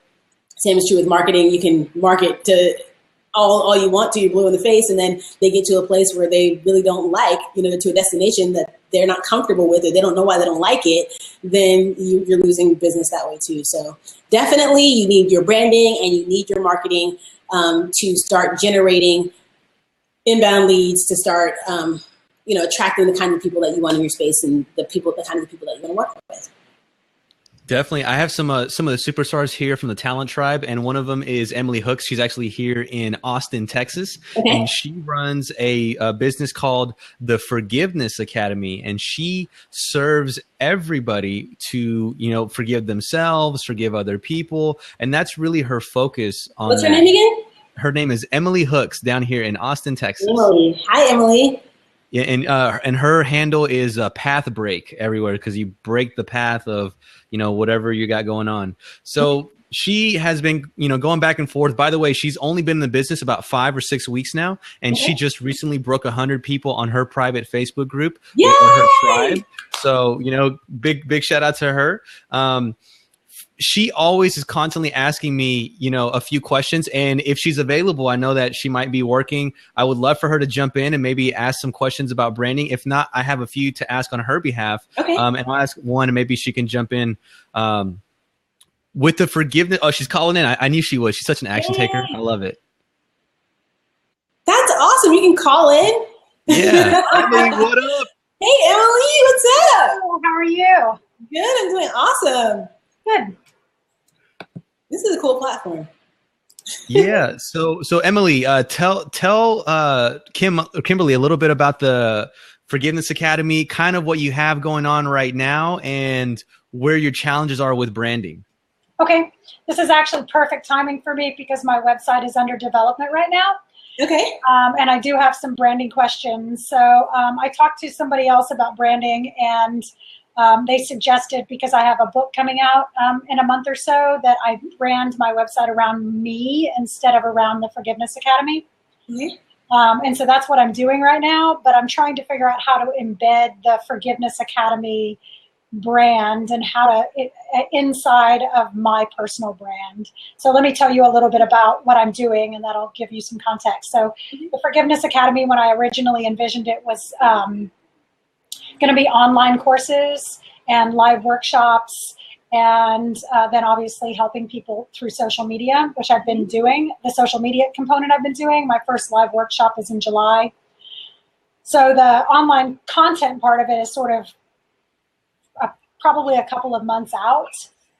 same is true with marketing. You can market to all you want to, you're blue in the face, and then they get to a place where they really don't like, to a destination that they're not comfortable with, or they don't know why they don't like it, then you're losing business that way too. So definitely you need your branding and you need your marketing to start generating inbound leads, to start attracting the kind of people that you want in your space, and the kind of people that you want to work with. Definitely. I have some of the superstars here from the Talent Tribe, and one of them is Emily Hooks. She's actually here in Austin, Texas, and she runs a business called the Forgiveness Academy, and she serves everybody to, forgive themselves, forgive other people, and that's really her focus on What's her name again? Her name is Emily Hooks, down here in Austin, Texas. Emily. Hi, Emily. Yeah, and her handle is path break everywhere, because you break the path of whatever you got going on. So she has been going back and forth. By the way, she's only been in the business about 5 or 6 weeks now, and she just recently broke 100 people on her private Facebook group, or her tribe. So big shout out to her. She always is constantly asking me, a few questions. And if she's available, I know that she might be working. I would love for her to jump in and maybe ask some questions about branding. If not, I have a few to ask on her behalf. Okay. And I'll ask one, and maybe she can jump in with the forgiveness. Oh, she's calling in. I knew she would. She's such an action taker. I love it. That's awesome. You can call in. Yeah. Emily, what up? Hey, Emily, what's up? Oh, how are you? Good. I'm doing awesome. Good. This is a cool platform. Yeah. So Emily, tell Kimberly a little bit about the Forgiveness Academy, kind of what you have going on right now, and where your challenges are with branding. Okay. This is actually perfect timing for me, because my website is under development right now. Okay. And I do have some branding questions. So I talked to somebody else about branding, and they suggested, because I have a book coming out in a month or so, that I brand my website around me instead of around the Forgiveness Academy. And so that's what I'm doing right now, but I'm trying to figure out how to embed the Forgiveness Academy brand and how to inside of my personal brand. So let me tell you a little bit about what I'm doing, and that'll give you some context. So the Forgiveness Academy, when I originally envisioned it, was going to be online courses and live workshops, and then obviously helping people through social media, which I've been doing. The social media component I've been doing. My first live workshop is in July. So the online content part of it is sort of probably a couple of months out.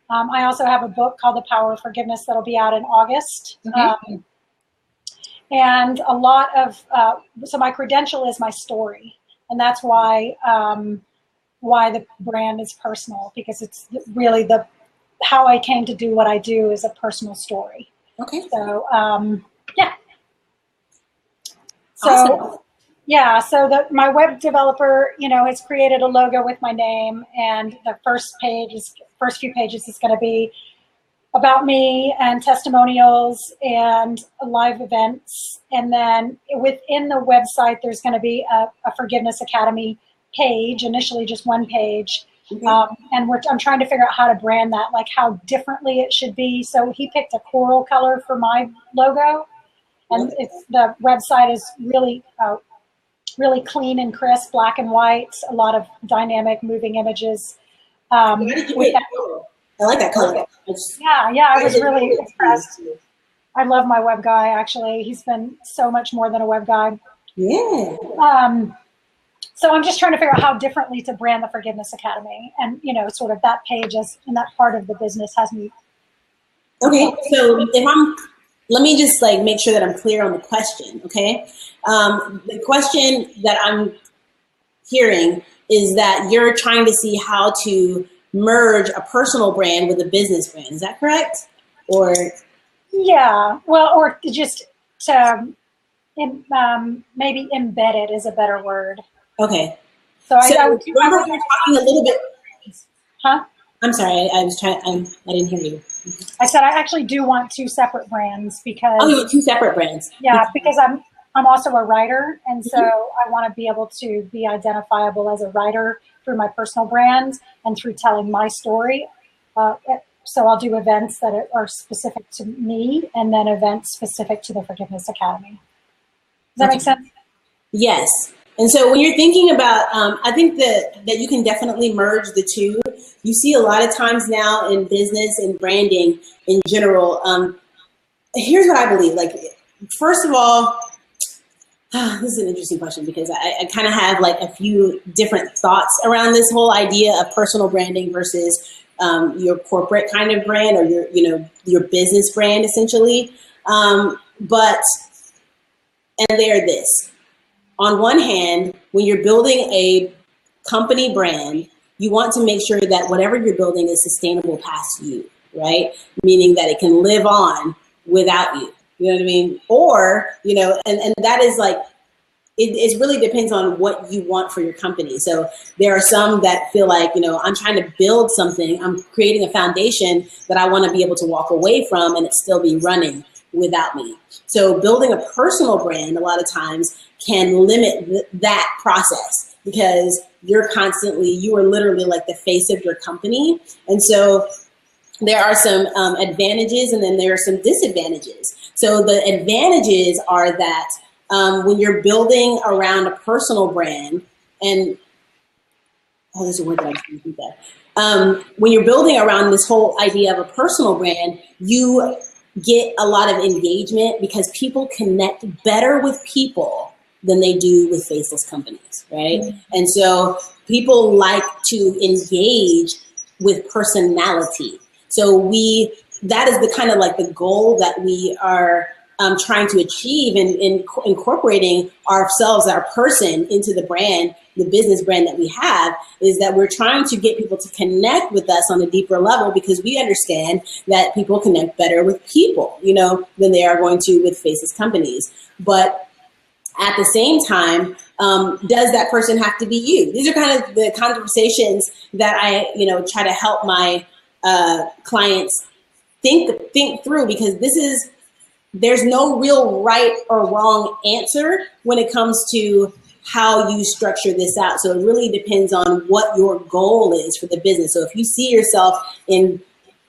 I also have a book called The Power of Forgiveness that'll be out in August. And a lot of, so my credential is my story. And that's why the brand is personal, because it's really how I came to do what I do is a personal story. Okay. So, yeah. So, awesome. Yeah, so my web developer, has created a logo with my name, and the first few pages is going to be about me and testimonials and live events. And then within the website, there's going to be a Forgiveness Academy page, initially just one page. And I'm trying to figure out how to brand that, like how differently it should be. So he picked a coral color for my logo, and the website is really clean and crisp, black and white, a lot of dynamic moving images. I like that color. Yeah, I was really impressed. I love my web guy, actually. He's been so much more than a web guy. Yeah. So I'm just trying to figure out how differently to brand the Forgiveness Academy. And, sort of that page and that part of the business has me. Okay, so let me just make sure that I'm clear on the question, okay? The question that I'm hearing is that you're trying to see how to merge a personal brand with a business brand. Is that correct? Or yeah, well, or just to maybe embed it is a better word. okay. So I would remember we were talking a little bit. Huh? I'm sorry, I was trying. I didn't hear you. I said I actually do want 2 separate brands because you want 2 separate brands. Yeah, because I'm also a writer, and so I want to be able to be identifiable as a writer through my personal brand and through telling my story. So I'll do events that are specific to me, and then events specific to the Forgiveness Academy. Does that make sense? Yes. And so when you're thinking about, I think that you can definitely merge the two. You see a lot of times now in business and branding in general. Here's what I believe. Like, first of all, this is an interesting question because I kind of have like a few different thoughts around this whole idea of personal branding versus your corporate kind of brand or your business brand essentially. But they're this. On one hand, when you're building a company brand, you want to make sure that whatever you're building is sustainable past you, right? Meaning that it can live on without you. You know what I mean? Or, and that is like, it really depends on what you want for your company. So there are some that feel like, I'm trying to build something. I'm creating a foundation that I want to be able to walk away from and it still be running without me. So building a personal brand a lot of times can limit that process because you are literally like the face of your company. And so there are some advantages and then there are some disadvantages. So the advantages are that when you're building around a personal brand and, there's a word that I can't think of. When you're building around this whole idea of a personal brand, you get a lot of engagement because people connect better with people than they do with faceless companies, right? Mm-hmm. And so people like to engage with personality. So that is the kind of like the goal that we are trying to achieve in incorporating ourselves, our person into the brand, the business brand that we have, is that we're trying to get people to connect with us on a deeper level because we understand that people connect better with people, than they are going to with faceless companies. But at the same time, does that person have to be you? These are kind of the conversations that I, try to help my clients think through because there's no real right or wrong answer when it comes to how you structure this out. So it really depends on what your goal is for the business. So if you see yourself in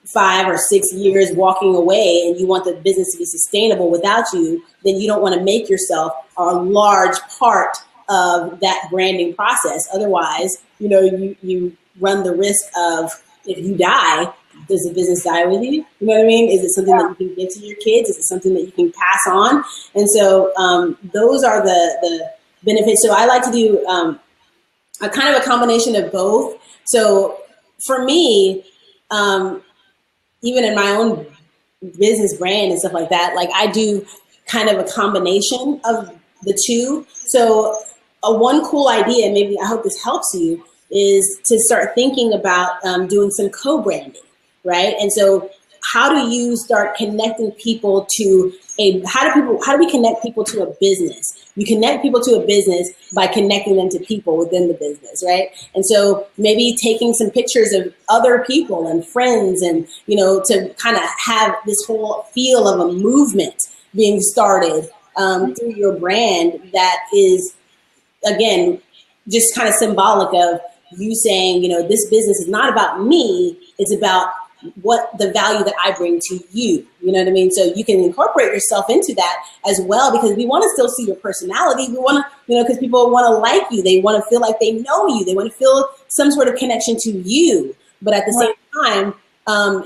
5 or 6 years walking away and you want the business to be sustainable without you, then you don't want to make yourself a large part of that branding process. Otherwise, you run the risk of, if you die, does the business die with you? You know what I mean? Is it something that you can give to your kids? Is it something that you can pass on? And so those are the benefits. So I like to do a kind of a combination of both. So for me, even in my own business brand and stuff like that, like I do kind of a combination of the two. So one cool idea, maybe I hope this helps you, is to start thinking about doing some co-branding, right? And so how do you start connecting people to how do we connect people to a business? You connect people to a business by connecting them to people within the business, right? And so maybe taking some pictures of other people and friends and, to kind of have this whole feel of a movement being started through your brand that is, again, just kind of symbolic of you saying, this business is not about me, it's about what the value that I bring to you. You know what I mean? So you can incorporate yourself into that as well, because we want to still see your personality. We want to, because people want to like you. They want to feel like they know you. They want to feel some sort of connection to you. But at the same time,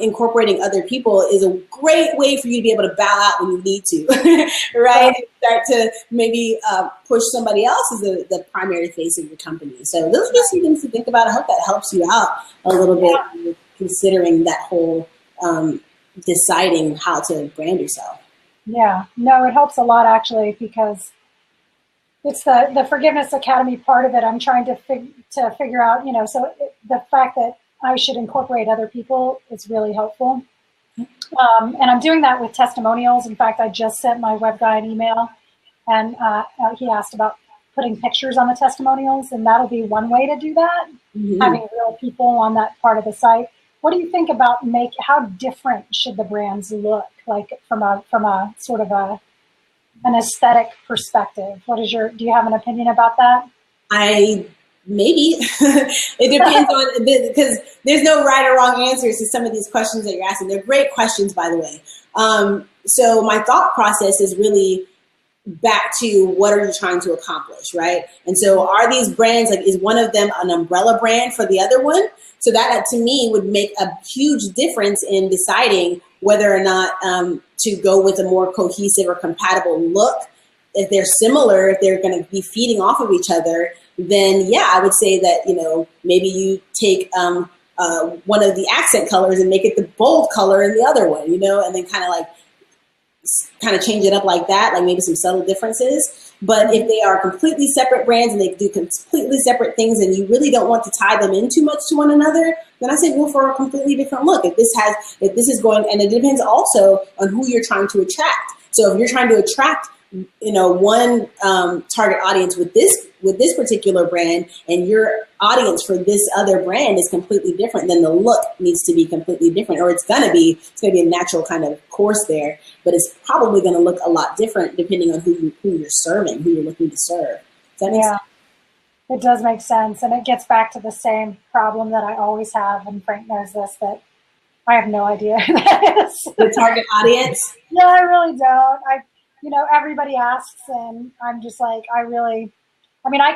incorporating other people is a great way for you to be able to bow out when you need to, right? And start to maybe push somebody else as the primary face of your company. So those are just some things to think about. I hope that helps you out a little bit, considering that whole deciding how to brand yourself. Yeah, no, it helps a lot actually, because it's the Forgiveness Academy part of it. I'm trying to figure out, so the fact that I should incorporate other people is really helpful. And I'm doing that with testimonials. In fact, I just sent my web guy an email, and he asked about putting pictures on the testimonials, and that'll be one way to do that, having real people on that part of the site. What do you think about how different should the brands look, like from a sort of an aesthetic perspective? Do you have an opinion about that? Maybe. It depends on, because there's no right or wrong answers to some of these questions that you're asking. They're great questions, by the way. So my thought process is really back to what are you trying to accomplish, right? And so are these brands, like, is one of them an umbrella brand for the other one? So that, to me, would make a huge difference in deciding whether or not to go with a more cohesive or compatible look. If they're similar, if they're going to be feeding off of each other, then yeah, I would say that, maybe you take one of the accent colors and make it the bold color in the other one, and then kind of change it up like that, like maybe some subtle differences. But if they are completely separate brands and they do completely separate things and you really don't want to tie them in too much to one another, then I say go for a completely different look. If this is going, and it depends also on who you're trying to attract. So if you're trying to attract one target audience with this particular brand, and your audience for this other brand is completely different, then the look needs to be completely different, or it's gonna be a natural kind of course there, but it's probably gonna look a lot different depending on who you're serving, who you're looking to serve. Does that make sense? It does make sense, and it gets back to the same problem that I always have, and Frank knows this, that I have no idea who that is. The target audience? No, I really don't. Everybody asks, and I'm just like, I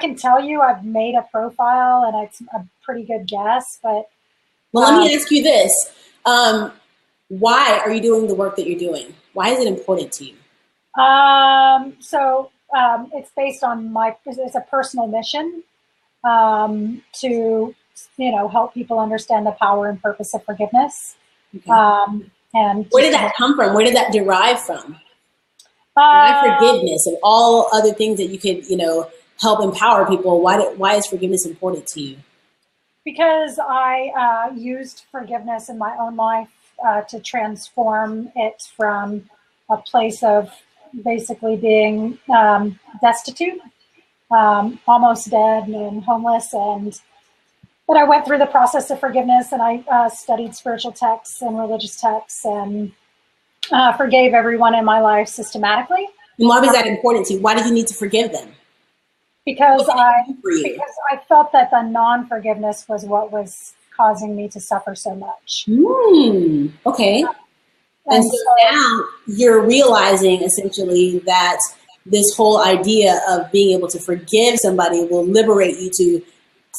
can tell you I've made a profile and it's a pretty good guess, but. Well, let me ask you this. Why are you doing the work that you're doing? Why is it important to you? It's based on it's a personal mission to, help people understand the power and purpose of forgiveness. Okay. And where did that come from? Where did that derive from? Why forgiveness and all other things that you could, help empower people? Why is forgiveness important to you? Because I used forgiveness in my own life to transform it from a place of basically being destitute, almost dead and homeless. But I went through the process of forgiveness, and I studied spiritual texts and religious texts, and forgave everyone in my life systematically. And why was that important to you? Why did you need to forgive them? Because I felt that the non-forgiveness was what was causing me to suffer so much. Okay. And so now you're realizing essentially that this whole idea of being able to forgive somebody will liberate you to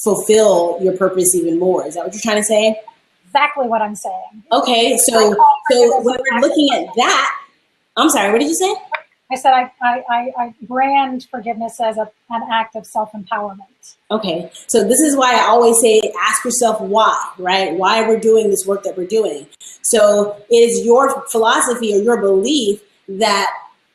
fulfill your purpose even more. Is that what you're trying to say? Exactly what I'm saying. Okay, so when we're looking at that, I'm sorry, what did you say? I said I brand forgiveness as an act of self-empowerment. Okay, so this is why I always say ask yourself why, right? Why we're doing this work that we're doing. So it is your philosophy or your belief that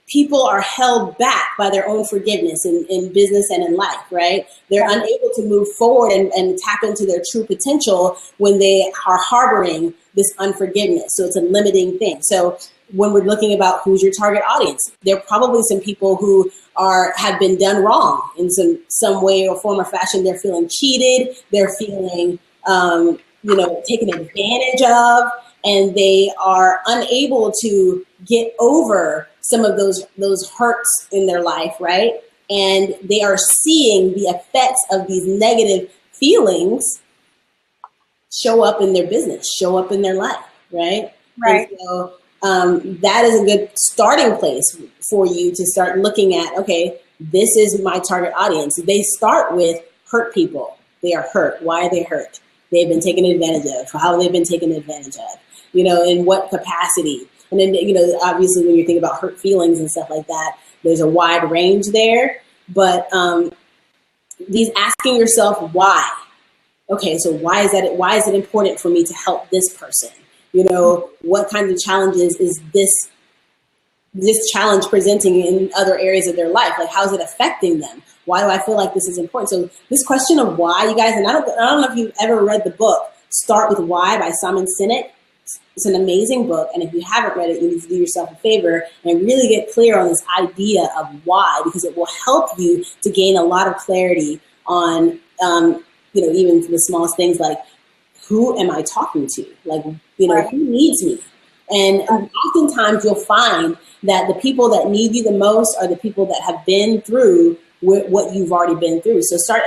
people are held back by their own forgiveness in business and in life, right? They're unable to move forward and tap into their true potential when they are harboring this unforgiveness. So it's a limiting thing. So when we're looking about who's your target audience, there are probably some people who have been done wrong in some way or form or fashion. They're feeling cheated. They're feeling, taken advantage of, and they are unable to get over some of those hurts in their life, right? And they are seeing the effects of these negative feelings show up in their business, show up in their life, right? Right. And so that is a good starting place for you to start looking at, okay, this is my target audience. They start with hurt people. They are hurt. Why are they hurt? They've been taken advantage of. How have they been taken advantage of? In what capacity? And then, obviously when you think about hurt feelings and stuff like that, there's a wide range there. But these asking yourself why. Okay, so why is it important for me to help this person? What kinds of challenges is this this challenge presenting in other areas of their life? Like, how is it affecting them? Why do I feel like this is important? So this question of why, you guys, and I don't know if you've ever read the book, Start With Why by Simon Sinek. It's an amazing book. And if you haven't read it, you need to do yourself a favor and really get clear on this idea of why, because it will help you to gain a lot of clarity on, even for the smallest things like, who am I talking to? Like, who needs me? And oftentimes you'll find that the people that need you the most are the people that have been through what you've already been through. So start,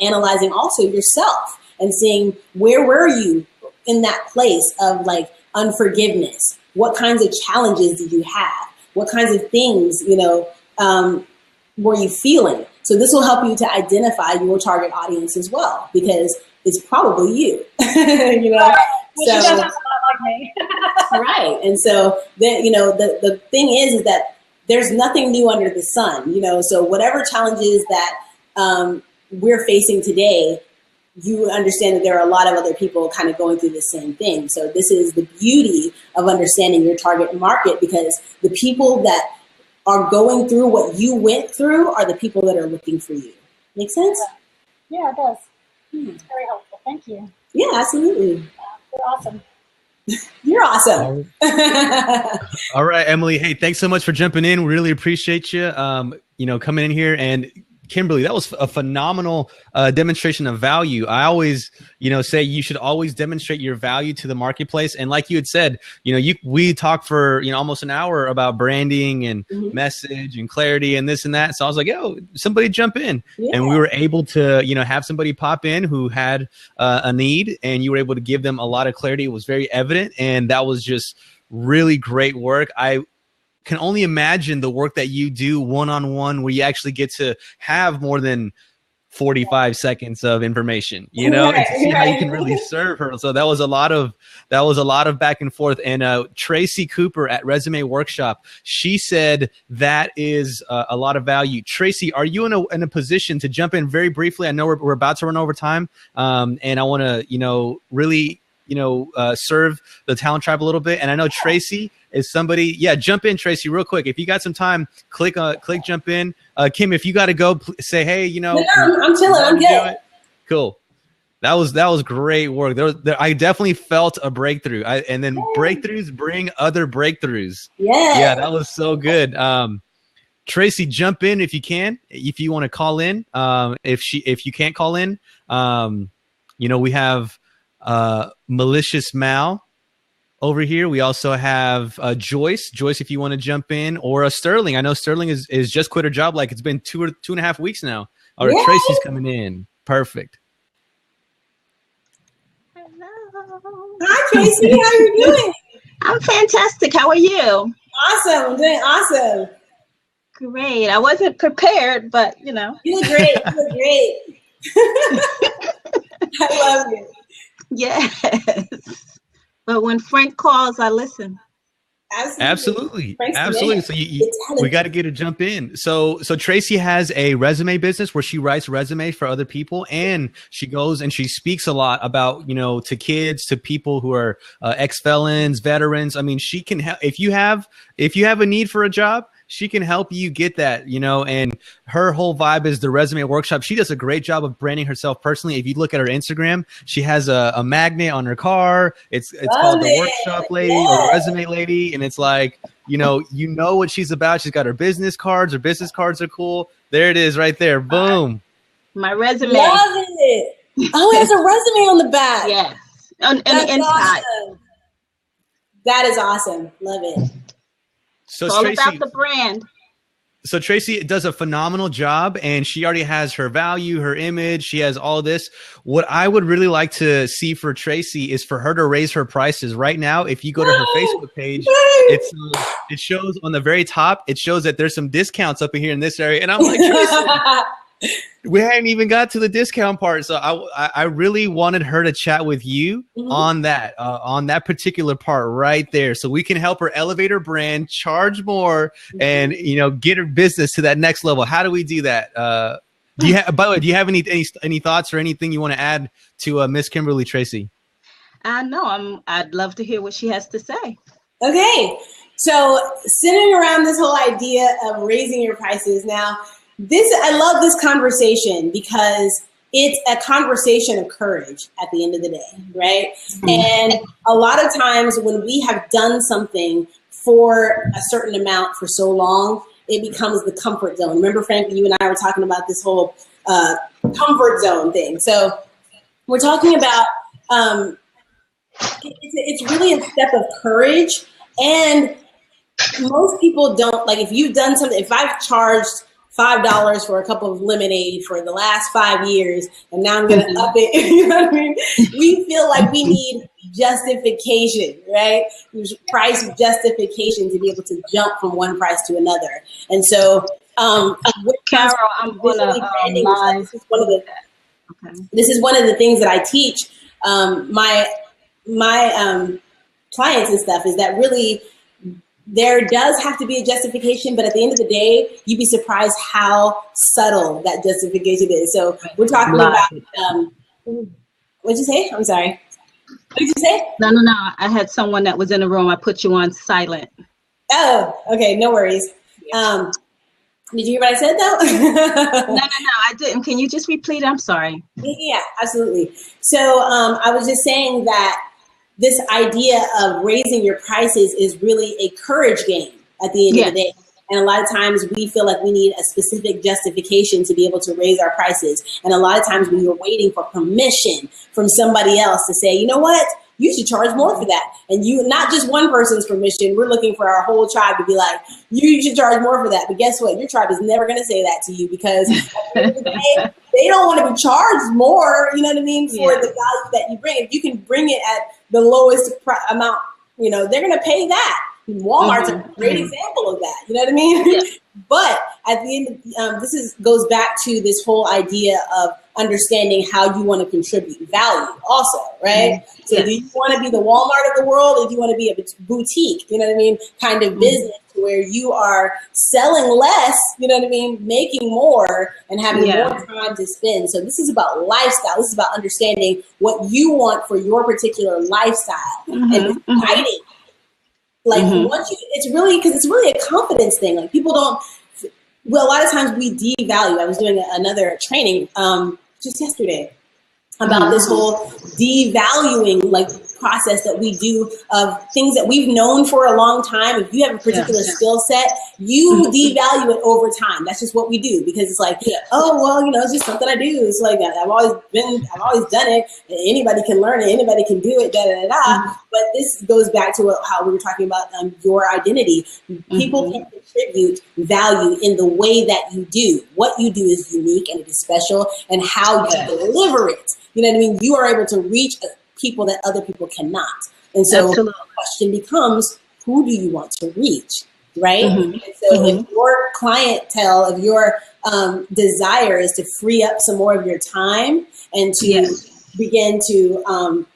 analyzing also yourself and seeing, where were you in that place of like unforgiveness? What kinds of challenges did you have? What kinds of things, were you feeling? So this will help you to identify your target audience as well, because it's probably you, She does sound like me. Right. And so the thing is that there's nothing new under the sun, so whatever challenges that we're facing today, you understand that there are a lot of other people kind of going through the same thing. So this is the beauty of understanding your target market, because the people that are going through what you went through are the people that are looking for you. Make sense? Yeah, it does. It's very helpful. Thank you. Yeah, absolutely. You're awesome. You're awesome. All right, Emily. Hey, thanks so much for jumping in. We really appreciate you, coming in here. And Kimberly, that was a phenomenal demonstration of value. I always, say you should always demonstrate your value to the marketplace. And like you had said, we talked for, almost an hour about branding and message and clarity and this and that. So I was like, yo, somebody jump in. Yeah. And we were able to, have somebody pop in who had a need, and you were able to give them a lot of clarity. It was very evident. And that was just really great work. I can only imagine the work that you do one-on-one, where you actually get to have more than 45 seconds of information, and to see how you can really serve her. So that was a lot of back and forth. And Tracy Cooper at Resume Workshop, she said that is a lot of value. Tracy, are you in a position to jump in very briefly? I know we're about to run over time, and I want to really serve the Talent Tribe a little bit. And I know Tracy is somebody. Yeah, jump in, Tracy, real quick. If you got some time, click jump in. Kim, if you got to go, say, hey, No, I'm chilling. I'm good. Cool. That was great work. I definitely felt a breakthrough. And then breakthroughs bring other breakthroughs. Yeah, that was so good. Tracy, jump in if you can. If you want to call in, if you can't call in, we have Malicious Mal over here. We also have Joyce, if you want to jump in, or Sterling. I know Sterling is just quit her job. Like, it's been 2.5 weeks now. All right, Tracy's coming in. Perfect. Hello. Hi, Tracy. How are you doing? I'm fantastic. How are you? Awesome. I'm doing awesome. Great. I wasn't prepared, but You look great. You look great. I love you. Yes. But when Frank calls, I listen. Absolutely. So we got to get a jump in. So Tracy has a resume business where she writes resumes for other people, and she goes and she speaks a lot about, to kids, to people who are ex-felons, veterans. I mean, she can help. If you have a need for a job, she can help you get that, and her whole vibe is the Resume Workshop. She does a great job of branding herself personally. If you look at her Instagram, she has a magnet on her car. It's called the Workshop Lady or the Resume Lady. And it's like, you know what she's about. She's got her business cards. Her business cards are cool. There it is right there. Boom. My resume. Love it. Oh, it has a resume on the back. Yes. On the inside. Awesome. That is awesome. Love it. So It's all Tracy, about the brand. So Tracy does a phenomenal job, and she already has her value, her image. She has all this. What I would really like to see for Tracy is for her to raise her prices. Right now, if you go to her Facebook page, it shows on the very top, it shows that there's some discounts up in here in this area. And I'm like, Tracy, we hadn't even got to the discount part. So I really wanted her to chat with you on that particular part right there. So we can help her elevate her brand, charge more, and, get her business to that next level. How do we do that? Do you by the way, do you have any thoughts or anything you want to add to Miss Kimberly Tracy? I know. I'd love to hear what she has to say. Okay. So centering around this whole idea of raising your prices now, I love this conversation because it's a conversation of courage at the end of the day, right? And a lot of times when we have done something for a certain amount for so long, it becomes the comfort zone. Remember, Frank, you and I were talking about this whole comfort zone thing. So we're talking about it's really a step of courage. And most people don't, like, if you've done something, if I've charged $5 for a cup of lemonade for the last 5 years, and now I'm going to up it. You know what I mean? We feel like we need justification, right? Price justification to be able to jump from one price to another. And so, Carol, I'm going to live. This is one of the things that I teach my clients and stuff, is that really there does have to be a justification, but at the end of the day, you'd be surprised how subtle that justification is. So we're talking about, what'd you say? I'm sorry. What did you say? No. I had someone that was in the room. I put you on silent. Oh, okay. No worries. Did you hear what I said though? No, I didn't. Can you just repeat? I'm sorry. Yeah, absolutely. So I was just saying that this idea of raising your prices is really a courage game at the end of the day. And a lot of times we feel like we need a specific justification to be able to raise our prices. And a lot of times we are waiting for permission from somebody else to say, you know what, you should charge more for that. And not just one person's permission. We're looking for our whole tribe to be like, you should charge more for that. But guess what? Your tribe is never going to say that to you, because at the end of the day, they don't want to be charged more, you know what I mean, for the value that you bring. If you can bring it at the lowest amount, you know, they're going to pay that. Walmart's a great example of that. You know what I mean? Yeah. But at the end, goes back to this whole idea of understanding how you want to contribute value also, right? Mm-hmm. So do you want to be the Walmart of the world, or do you want to be a boutique, you know what I mean, kind of business where you are selling less, you know what I mean, making more and having more time to spend? So this is about lifestyle. This is about understanding what you want for your particular lifestyle and deciding. Like it's really a confidence thing. Like people don't, well, a lot of times we devalue. I was doing another training just yesterday about this whole devaluing like process that we do of things that we've known for a long time. If you have a particular skill set, you devalue it over time. That's just what we do, because it's like, oh, well, you know, it's just something I do. It's like, I've always done it. Anybody can learn it. Anybody can do it. But this goes back to how we were talking about your identity. People can contribute value in the way that you do. What you do is unique and it is special, and how you deliver it. You know what I mean? You are able to reach people that other people cannot. And so the question becomes, who do you want to reach, right? And so if your clientele, if your desire is to free up some more of your time and to begin to,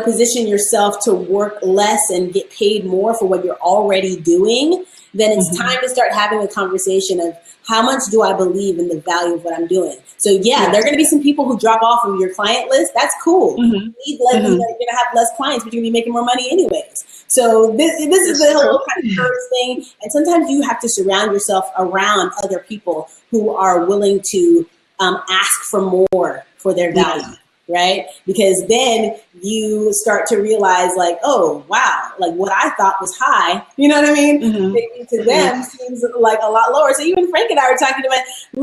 position yourself to work less and get paid more for what you're already doing, then it's time to start having a conversation of, how much do I believe in the value of what I'm doing? So there are going to be some people who drop off of your client list. That's cool. You're going to have less clients, but you're going to be making more money anyways. So this is the whole kind of first thing. And sometimes you have to surround yourself around other people who are willing to ask for more for their value. Right? Because then you start to realize like, oh, wow, like what I thought was high, you know what I mean? Maybe to them seems like a lot lower. So even Frank and I were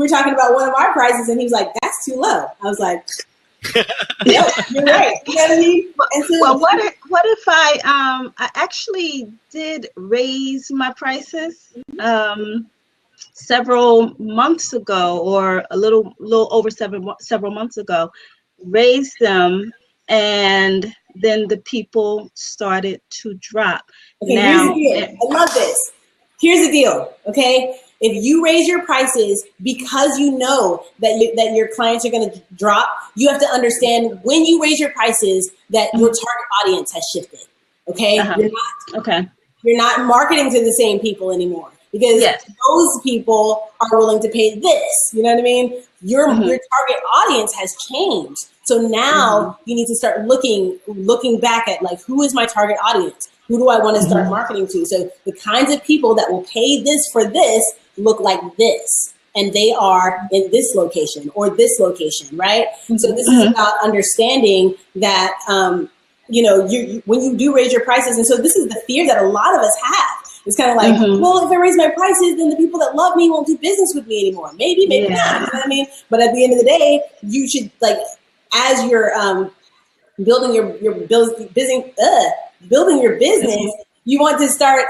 talking about one of our prices, and he was like, that's too low. I was like, yeah, you're right. You know what I mean? And so, well, what if I actually did raise my prices several months ago, or a little over several months ago, raised them, and then the people started to drop. Okay, here's the deal. I love this. Here's the deal, okay? If you raise your prices because you know that your clients are going to drop, you have to understand when you raise your prices that your target audience has shifted, okay? You're not marketing to the same people anymore. because Yes. those people are willing to pay this. You know what I mean? Your target audience has changed. So now you need to start looking back at like, who is my target audience? Who do I want to start marketing to? So the kinds of people that will pay this for this look like this. And they are in this location or this location, right? So this is about understanding that, you know, when you do raise your prices, and so this is the fear that a lot of us have. It's kind of like, well, if I raise my prices, then the people that love me won't do business with me anymore. Maybe not. You know what I mean? But at the end of the day, you should, like, as you're building your business, you want to start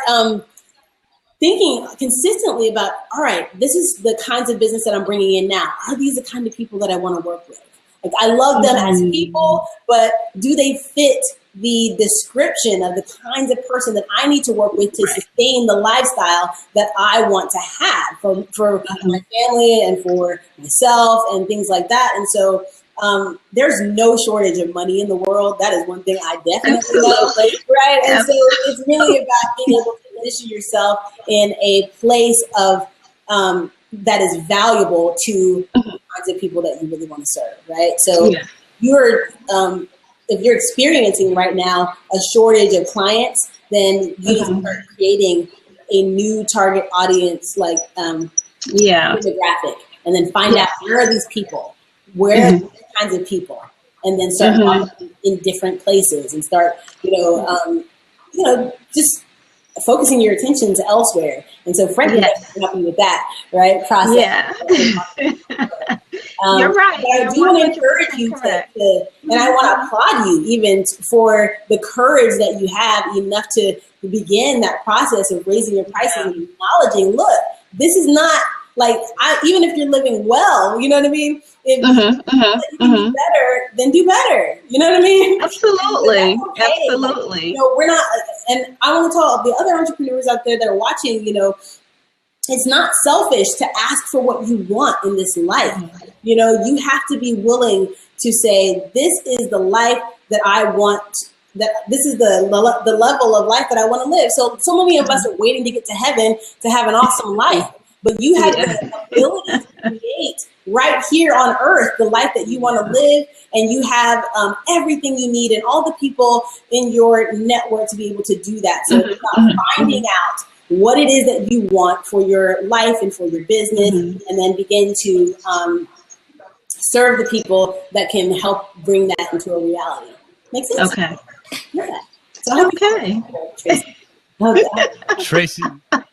thinking consistently about, all right, this is the kinds of business that I'm bringing in now. Are these the kind of people that I want to work with? Like, I love them as people, but do they fit the description of the kinds of person that I need to work with to sustain the lifestyle that I want to have for my family and for myself and things like that? And so there's no shortage of money in the world. That is one thing I definitely know, right? And so it's really about being able to position yourself in a place of that is valuable to the kinds of people that you really want to serve, right? So if you're experiencing right now a shortage of clients, then you need to start creating a new target audience, like demographic, and then find out where are these people, where are these kinds of people, and then start talking in different places and start, just focusing your attention to elsewhere. And so Frank can help you with that, right? Process. Yeah. You're right. But I do want to encourage you to, and I want to applaud you even for the courage that you have enough to begin that process of raising your prices and acknowledging, look, this is not like, even if you're living well, you know what I mean? If you can do better, then do better. You know what I mean? Absolutely. Okay. Absolutely. You know, we're not, and I want to tell the other entrepreneurs out there that are watching, you know, it's not selfish to ask for what you want in this life. You know, you have to be willing to say, this is the life that I want, that this is the level of life that I want to live. So many of us are waiting to get to heaven to have an awesome life. But you have the ability to create right here on earth the life that you want to live, and you have everything you need and all the people in your network to be able to do that. So it's about finding out what it is that you want for your life and for your business, and then begin to serve the people that can help bring that into a reality. Makes sense? Okay. Yeah. So okay. Tracy,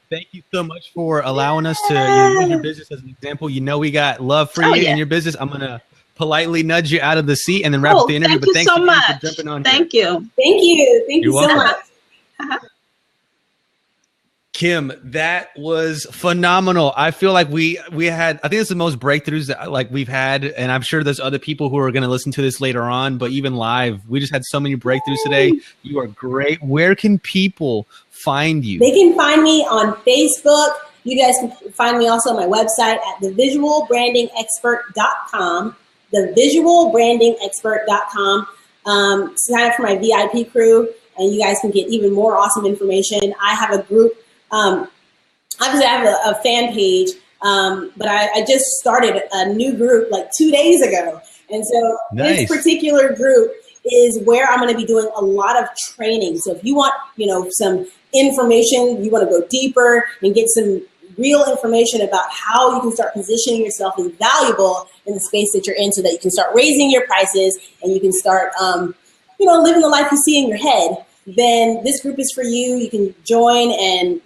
thank you so much for allowing us to use your business as an example. You know, we got love for you and your business. I'm going to politely nudge you out of the seat and then wrap up the interview. Thank you so much. For jumping on Thank you. Thank you. Thank you so much. Kim, that was phenomenal. I feel like we had, I think it's the most breakthroughs that like we've had, and I'm sure there's other people who are going to listen to this later on, but even live, we just had so many breakthroughs today. You are great. Where can people find you? They can find me on Facebook. You guys can find me also on my website at thevisualbrandingexpert.com, thevisualbrandingexpert.com. Sign up for my VIP crew, and you guys can get even more awesome information. I have a group. Obviously, I have a fan page, but I just started a new group like 2 days ago. And so this particular group is where I'm going to be doing a lot of training. So if you want, some information, you want to go deeper and get some real information about how you can start positioning yourself as valuable in the space that you're in, so that you can start raising your prices and you can start, living the life you see in your head, then this group is for you. You can join and,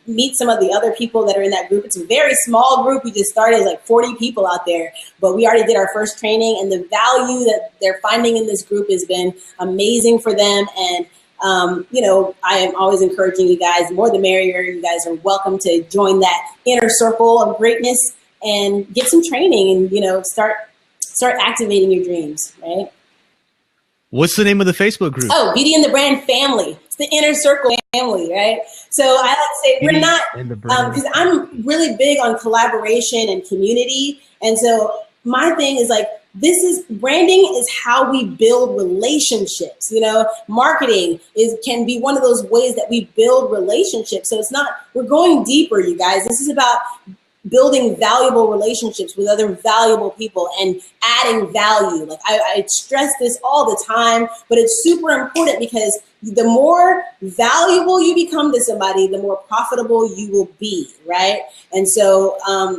meet some of the other people that are in that group. It's a very small group. We just started like 40 people out there, but we already did our first training, and the value that they're finding in this group has been amazing for them. And, I am always encouraging you guys, more the merrier. You guys are welcome to join that inner circle of greatness and get some training and, start activating your dreams, right? What's the name of the Facebook group? Oh, Beauty and the Brand Family. It's the inner circle family, right? So I like to say we're not, because I'm really big on collaboration and community. And so my thing is like, branding is how we build relationships. Marketing can be one of those ways that we build relationships. So we're going deeper, you guys. This is about building valuable relationships with other valuable people and adding value. Like I stress this all the time, but it's super important because the more valuable you become to somebody, the more profitable you will be, right? And so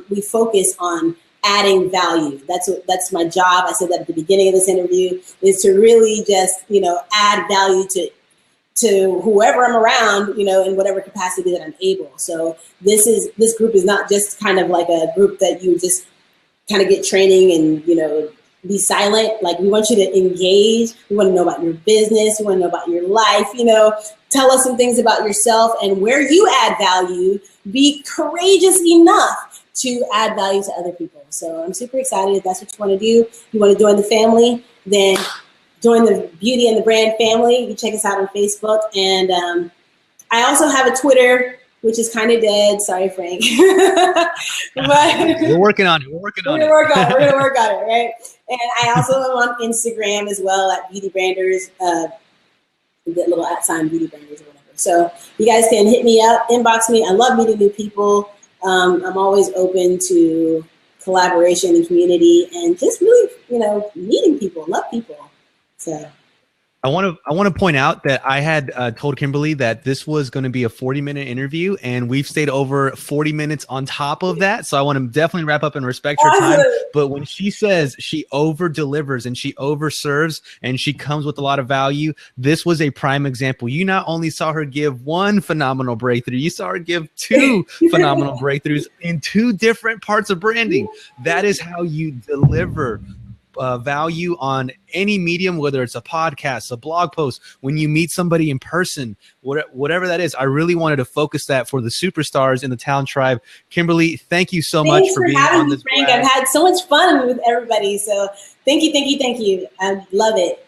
we focus on adding value. That's my job. I said that at the beginning of this interview, is to really just, add value to whoever I'm around, in whatever capacity that I'm able. So this group is not just kind of like a group that you just kind of get training and, be silent. Like, we want you to engage. We want to know about your business. We want to know about your life, tell us some things about yourself and where you add value. Be courageous enough to add value to other people. So I'm super excited if that's what you want to do. You want to join the family, then join the Beauty and the Brand family. You can check us out on Facebook. And I also have a Twitter, which is kind of dead. Sorry, Frank. But we're working on it. We're going to work on it, right? And I also am on Instagram as well at Beauty Branders, the little @ Beauty Branders or whatever. So you guys can hit me up, inbox me. I love meeting new people. I'm always open to collaboration and community and just really, meeting people, love people. So I want to point out that I had told Kimberly that this was going to be a 40-minute interview, and we've stayed over 40 minutes on top of that. So I want to definitely wrap up and respect her time. But when she says she over delivers and she overserves and she comes with a lot of value, this was a prime example. You not only saw her give one phenomenal breakthrough, you saw her give two phenomenal breakthroughs in two different parts of branding. That is how you deliver value on any medium, whether it's a podcast, a blog post, when you meet somebody in person, whatever that is. I really wanted to focus that for the superstars in the Talent Tribe. Kimberly, thank you so much for being on this. Frank. I've had so much fun with everybody. So thank you. I love it.